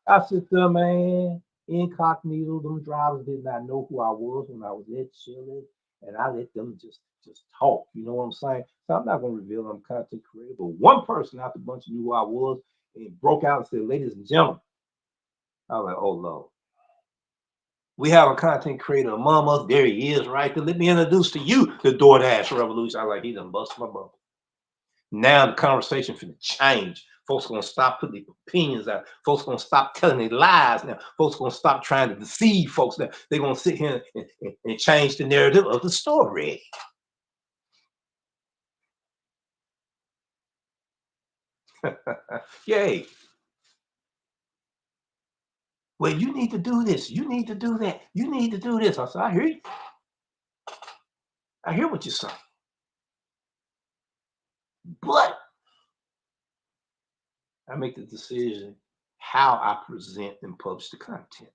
I sit there, man, incognito. Them drivers did not know who I was when I was at Chile, and I let them just talk. You know what I'm saying? So I'm not going to reveal I'm content creator, but one person out the bunch knew who I was and broke out and said, "Ladies and gentlemen," I was like, "Oh Lord, we have a content creator among us. There he is, right there. Let me introduce to you the DoorDash revolution." I was like, he done bust my bubble. Now the conversation finna change. Folks gonna stop putting their opinions out. Folks gonna stop telling their lies now. Folks gonna stop trying to deceive folks now. They're gonna sit here and change the narrative of the story. Yay. Well, you need to do this. You need to do that. You need to do this. I said, I hear you. I hear what you're saying. But I make the decision how I present and publish the content.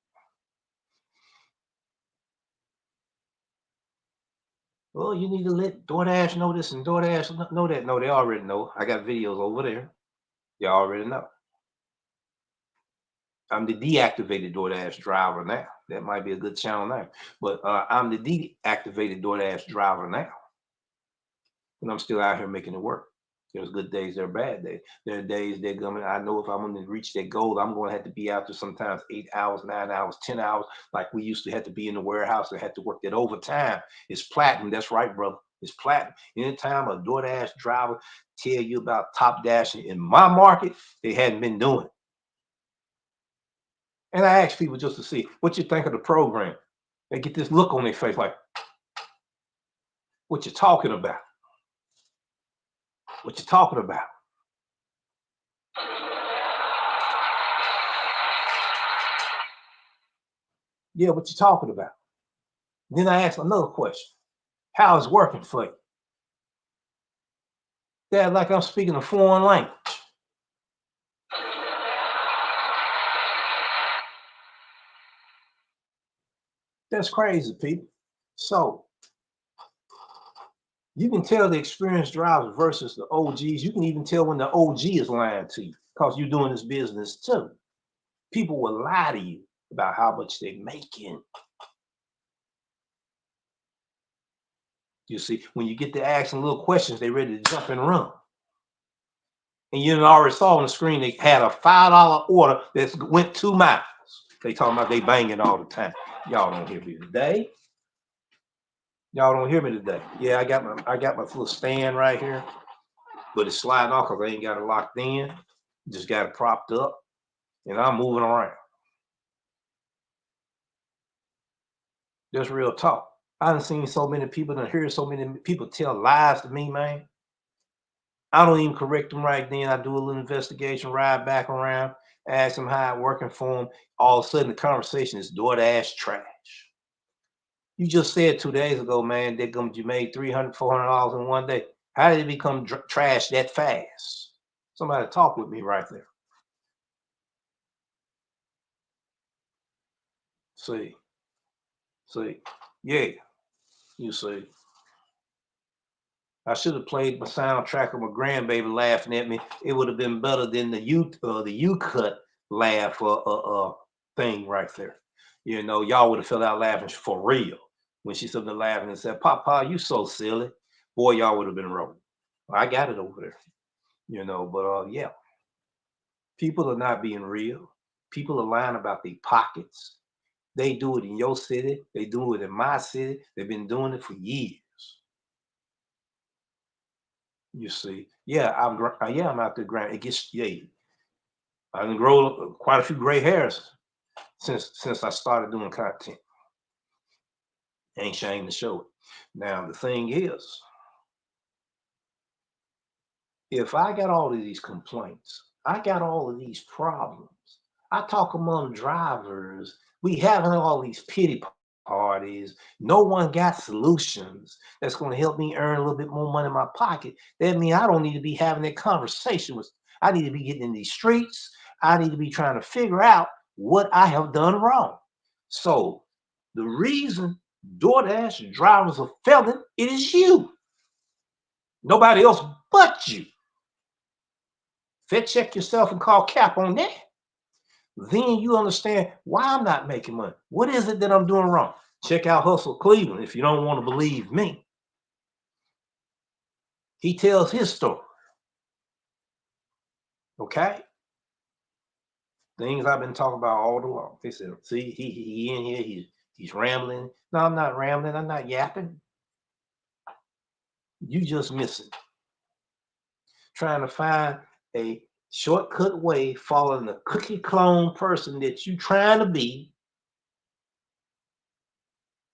Well, you need to let DoorDash know this and DoorDash know that. No, they already know. I got videos over there. They already know. I'm the deactivated DoorDash driver now. That might be a good channel name. But I'm the deactivated DoorDash driver now. And I'm still out here making it work. There's good days, there are bad days. There are days they're going to, I know if I'm going to reach that goal, I'm going to have to be out there sometimes 8 hours, 9 hours, 10 hours, like we used to have to be in the warehouse and had to work that overtime. It's platinum. That's right, brother. It's platinum. Anytime a DoorDash driver tell you about top dashing in my market, they hadn't been doing it. And I ask people just to see what you think of the program. They get this look on their face like, what you talking about? What you talking about? Yeah, what you talking about? Then I ask another question. How is working for you? They're like I'm speaking a foreign language. That's crazy, people. So you can tell the experienced drivers versus the OGs. You can even tell when the OG is lying to you because you're doing this business too. People will lie to you about how much they're making. You see, when you get to asking little questions, they're ready to jump and run. And you already saw on the screen, they had a $5 order that went 2 miles. They talking about they banging all the time. Y'all don't hear me today. Y'all don't hear me today. Yeah, I got my little stand right here, but it's sliding off because I ain't got it locked in. Just got it propped up, and I'm moving around. That's real talk. I done seen so many people and heard so many people tell lies to me, man. I don't even correct them right then. I do a little investigation, ride back around, ask them how it working for them. All of a sudden, the conversation is DoorDash trash. You just said 2 days ago, man, that you made $300, $400 in one day. How did it become trash that fast? Somebody talk with me right there. See, yeah, you see. I should have played my soundtrack of my grandbaby laughing at me. It would have been better than the U cut laugh thing right there. You know, y'all would have fell out laughing for real when she started laughing and said, "Papa, you so silly." Boy, y'all would have been rolling. I got it over there, you know. But yeah, people are not being real. People are lying about their pockets. They do it in your city. They do it in my city. They've been doing it for years. You see, yeah, I'm out there growing. It gets I done grow quite a few gray hairs since I started doing content. Ain't ashamed to show it. Now the thing is, if I got all of these complaints, I got all of these problems. I talk among drivers. We having all these pity parties. No one got solutions that's going to help me earn a little bit more money in my pocket. That means I don't need to be having that conversation with. I need to be getting in these streets. I need to be trying to figure out what I have done wrong. So the reason DoorDash drivers are failing, it is you. Nobody else but you. Fit check yourself and call cap on that. Then you understand why I'm not making money. What is it that I'm doing wrong? Check out Hustle Cleveland if you don't want to believe me. He tells his story. Okay? Things I've been talking about all along. They said, see, he in here, he's rambling. No, I'm not rambling, I'm not yapping. You just missing. Trying to find a shortcut way, following the cookie clone person that you trying to be,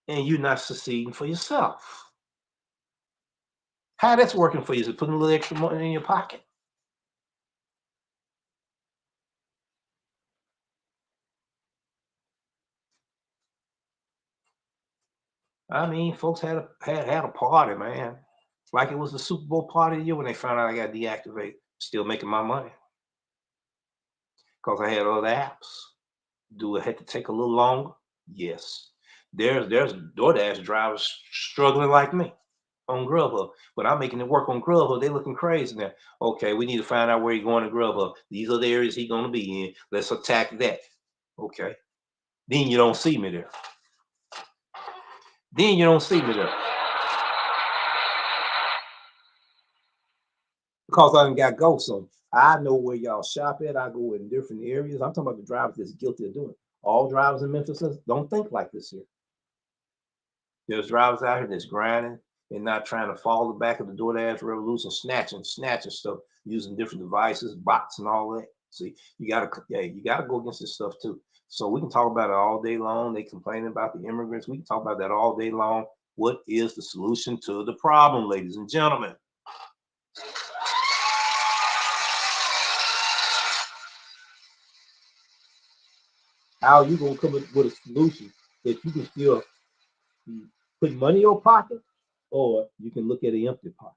and you're not succeeding for yourself. How that's working for you? Is it putting a little extra money in your pocket? I mean, folks had a party, man. Like it was the Super Bowl party of the year when they found out I got deactivated. Still making my money because I had other apps. Do it had to take a little longer? Yes. There's DoorDash drivers struggling like me on Grubhub, but I'm making it work on Grubhub. They looking crazy now. Okay, we need to find out where he's going to Grubhub. These are the areas he's going to be in. Let's attack that. Okay. Then you don't see me there. Then you don't see me there. because I done got go. So I know where y'all shop at. I go in different areas. I'm talking about the drivers that's guilty of doing it. All drivers in Memphis don't think like this here. There's drivers out here that's grinding and not trying to follow the back of the Doordash revolution, snatching stuff using different devices, bots, and all that. See, you gotta go against this stuff too. So we can talk about it all day long. They complaining about the immigrants. We can talk about that all day long. What is the solution to the problem, ladies and gentlemen? How are you gonna come up with a solution that you can still put money in your pocket, or you can look at an empty pocket?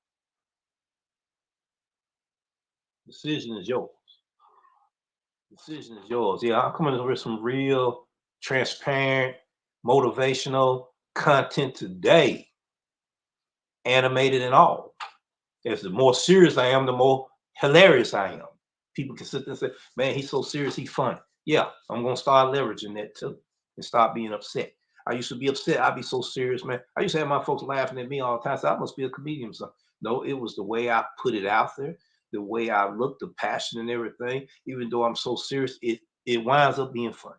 Decision is yours. Decision is yours. Yeah, I'm coming with some real transparent, motivational content today, animated and all. As the more serious I am, the more hilarious I am. People can sit there and say, man, he's so serious, he's funny. Yeah, I'm gonna start leveraging that too and stop being upset. I used to be upset. I'd be so serious, man. I used to have my folks laughing at me all the time. So I must be a comedian or something. No, it was the way I put it out there, the way I looked, the passion and everything. Even though I'm so serious, it winds up being fun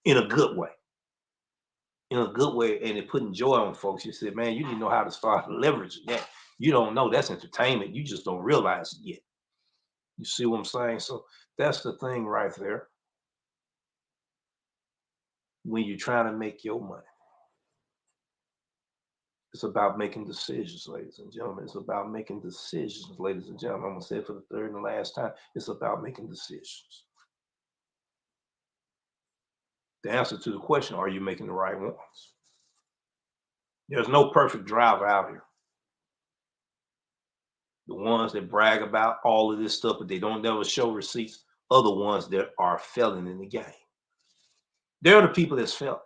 in a good way. In a good way, and it putting joy on folks. You said, man, you didn't know how to start leveraging that. You don't know that's entertainment. You just don't realize it yet. You see what I'm saying? So that's the thing right there. When you're trying to make your money, it's about making decisions, ladies and gentlemen. It's about making decisions, ladies and gentlemen. I'm going to say it for the third and the last time. It's about making decisions. The answer to the question, are you making the right ones? There's no perfect driver out here. The ones that brag about all of this stuff, but they don't never show receipts, are the ones that are failing in the game. They're the people that's failing.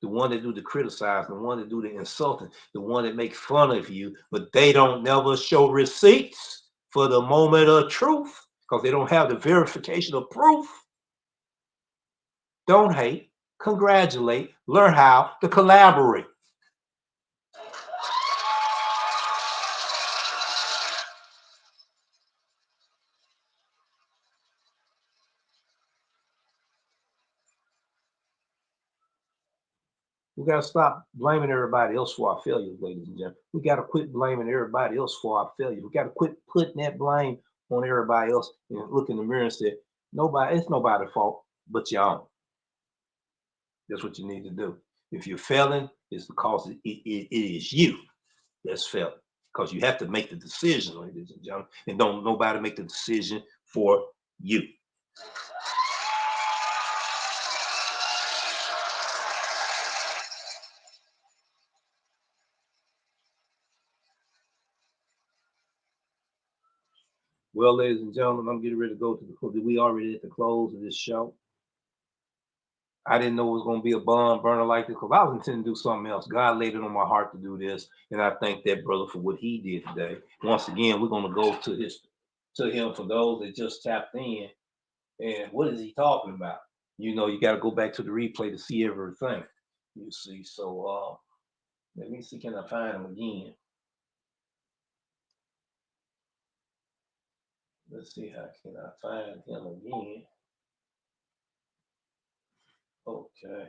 The one that do the criticizing, the one that do the insulting, the one that make fun of you, but they don't never show receipts for the moment of truth because they don't have the verification of proof. Don't hate, congratulate, learn how to collaborate. We got to stop blaming everybody else for our failures, ladies and gentlemen. We got to quit blaming everybody else for our failures. We got to quit putting that blame on everybody else and look in the mirror and say, it's nobody's fault but your own. That's what you need to do. If you're failing, it's because it is you that's failing. Because you have to make the decision, ladies and gentlemen, and don't nobody make the decision for you. Well, ladies and gentlemen, I'm getting ready to go to the close. We already at the close of this show. I didn't know it was going to be a bomb burner like this because I was intending to do something else. God laid it on my heart to do this, and I thank that brother for what he did today. Once again, we're going to go to him for those that just tapped in. And what is he talking about? You know, you got to go back to the replay to see everything. You see, so let me see, can I find him again? Let's see, how can I find him again? Okay.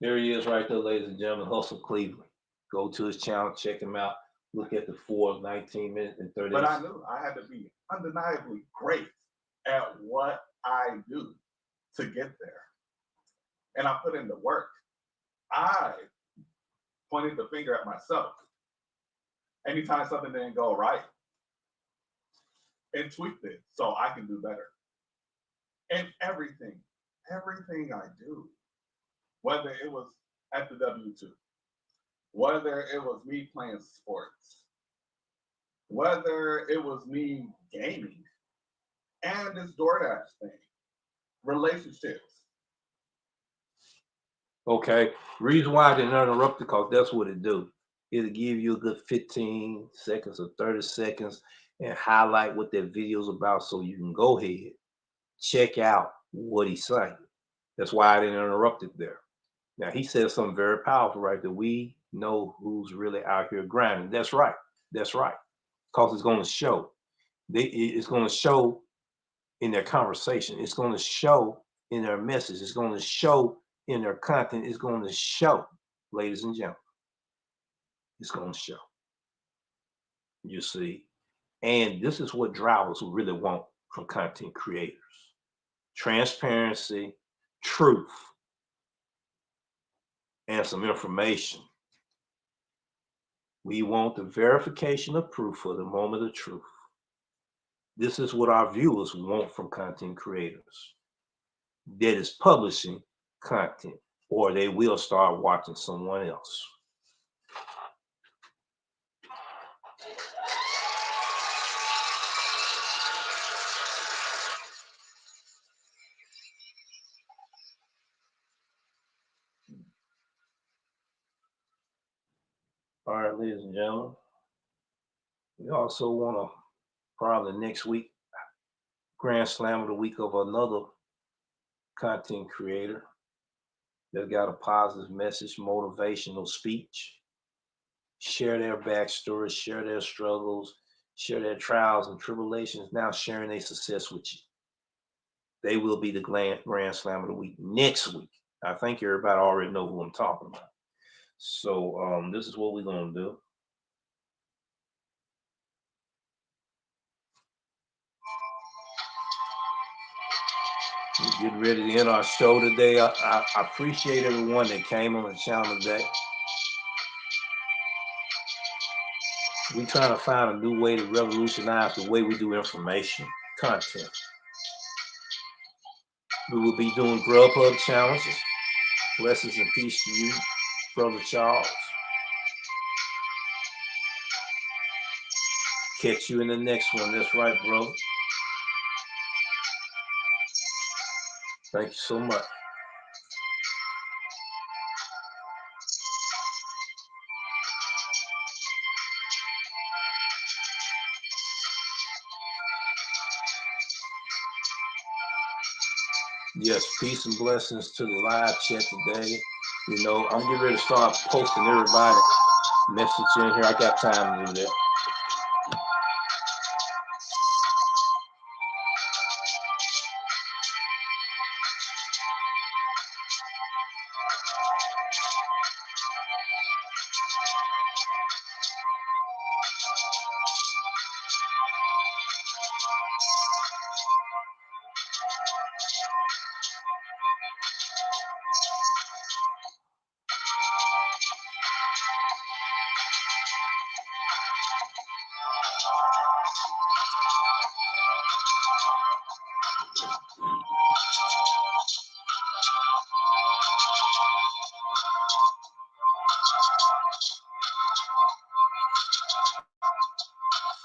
There he is right there, ladies and gentlemen, Hustle Cleveland. Go to his channel, check him out. Look at the 4 19 minutes and 30 But I knew I had to be undeniably great at what I do to get there. And I put in the work. I pointed the finger at myself. Anytime something didn't go right, and tweaked it so I can do better. And everything I do, whether it was at the W2, whether it was me playing sports, whether it was me gaming, and this DoorDash thing, relationships. Okay. Reason why I didn't interrupt it, because that's what it do. It'll give you a good 15 seconds or 30 seconds and highlight what that video's about so you can go ahead, check out what he's saying. That's why I didn't interrupt it there. Now, he said something very powerful, right? That we know who's really out here grinding. That's right. That's right. because it's going to show. It's going to show in their conversation. It's going to show in their message. It's going to show in their content. It's going to show, ladies and gentlemen. It's going to show. You see, and this is what drivers really want from content creators: transparency, truth, and some information. We want the verification of proof for the moment of truth. This is what our viewers want from content creators that is publishing content, or they will start watching someone else. All right, ladies and gentlemen, we also want to probably next week, Grand Slam of the week of another content creator that got a positive message, motivational speech, share their backstory, share their struggles, share their trials and tribulations, now sharing their success with you. They will be the Grand Slam of the week next week. I think everybody already know who I'm talking about. So this is what we're going to do. We're getting ready to end our show today. I appreciate everyone that came on the channel today. We're trying to find a new way to revolutionize the way we do information content. We will be doing Grubhub challenges. Blessings and peace to you, Brother Charles. Catch you in the next one. That's right, brother. Thank you so much. Yes, peace and blessings to the live chat today. You know, I'm getting ready to start posting everybody message in here. I got time to do that.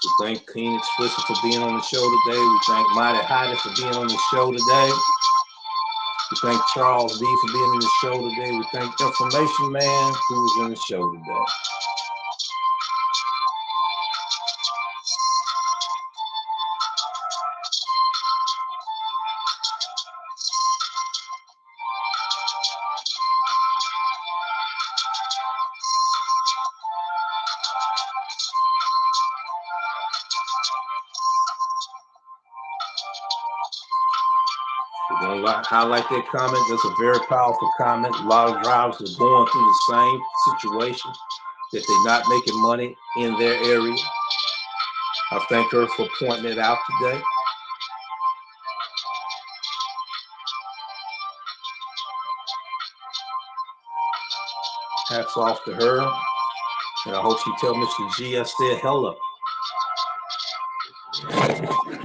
We thank King Explicit for being on the show today. We thank Mighty Hottie for being on the show today. We thank Charles D for being on the show today. We thank Information Man who was on the show today. We're going to highlight that comment. That's a very powerful comment. A lot of drivers are going through the same situation, that they're not making money in their area. I thank her for pointing it out today. Hats off to her. And I hope she tell Mr. G I said hello.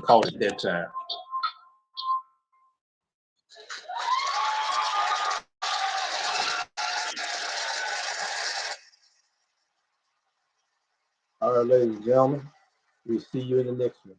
Called it that time. All right, ladies and gentlemen, we'll see you in the next one.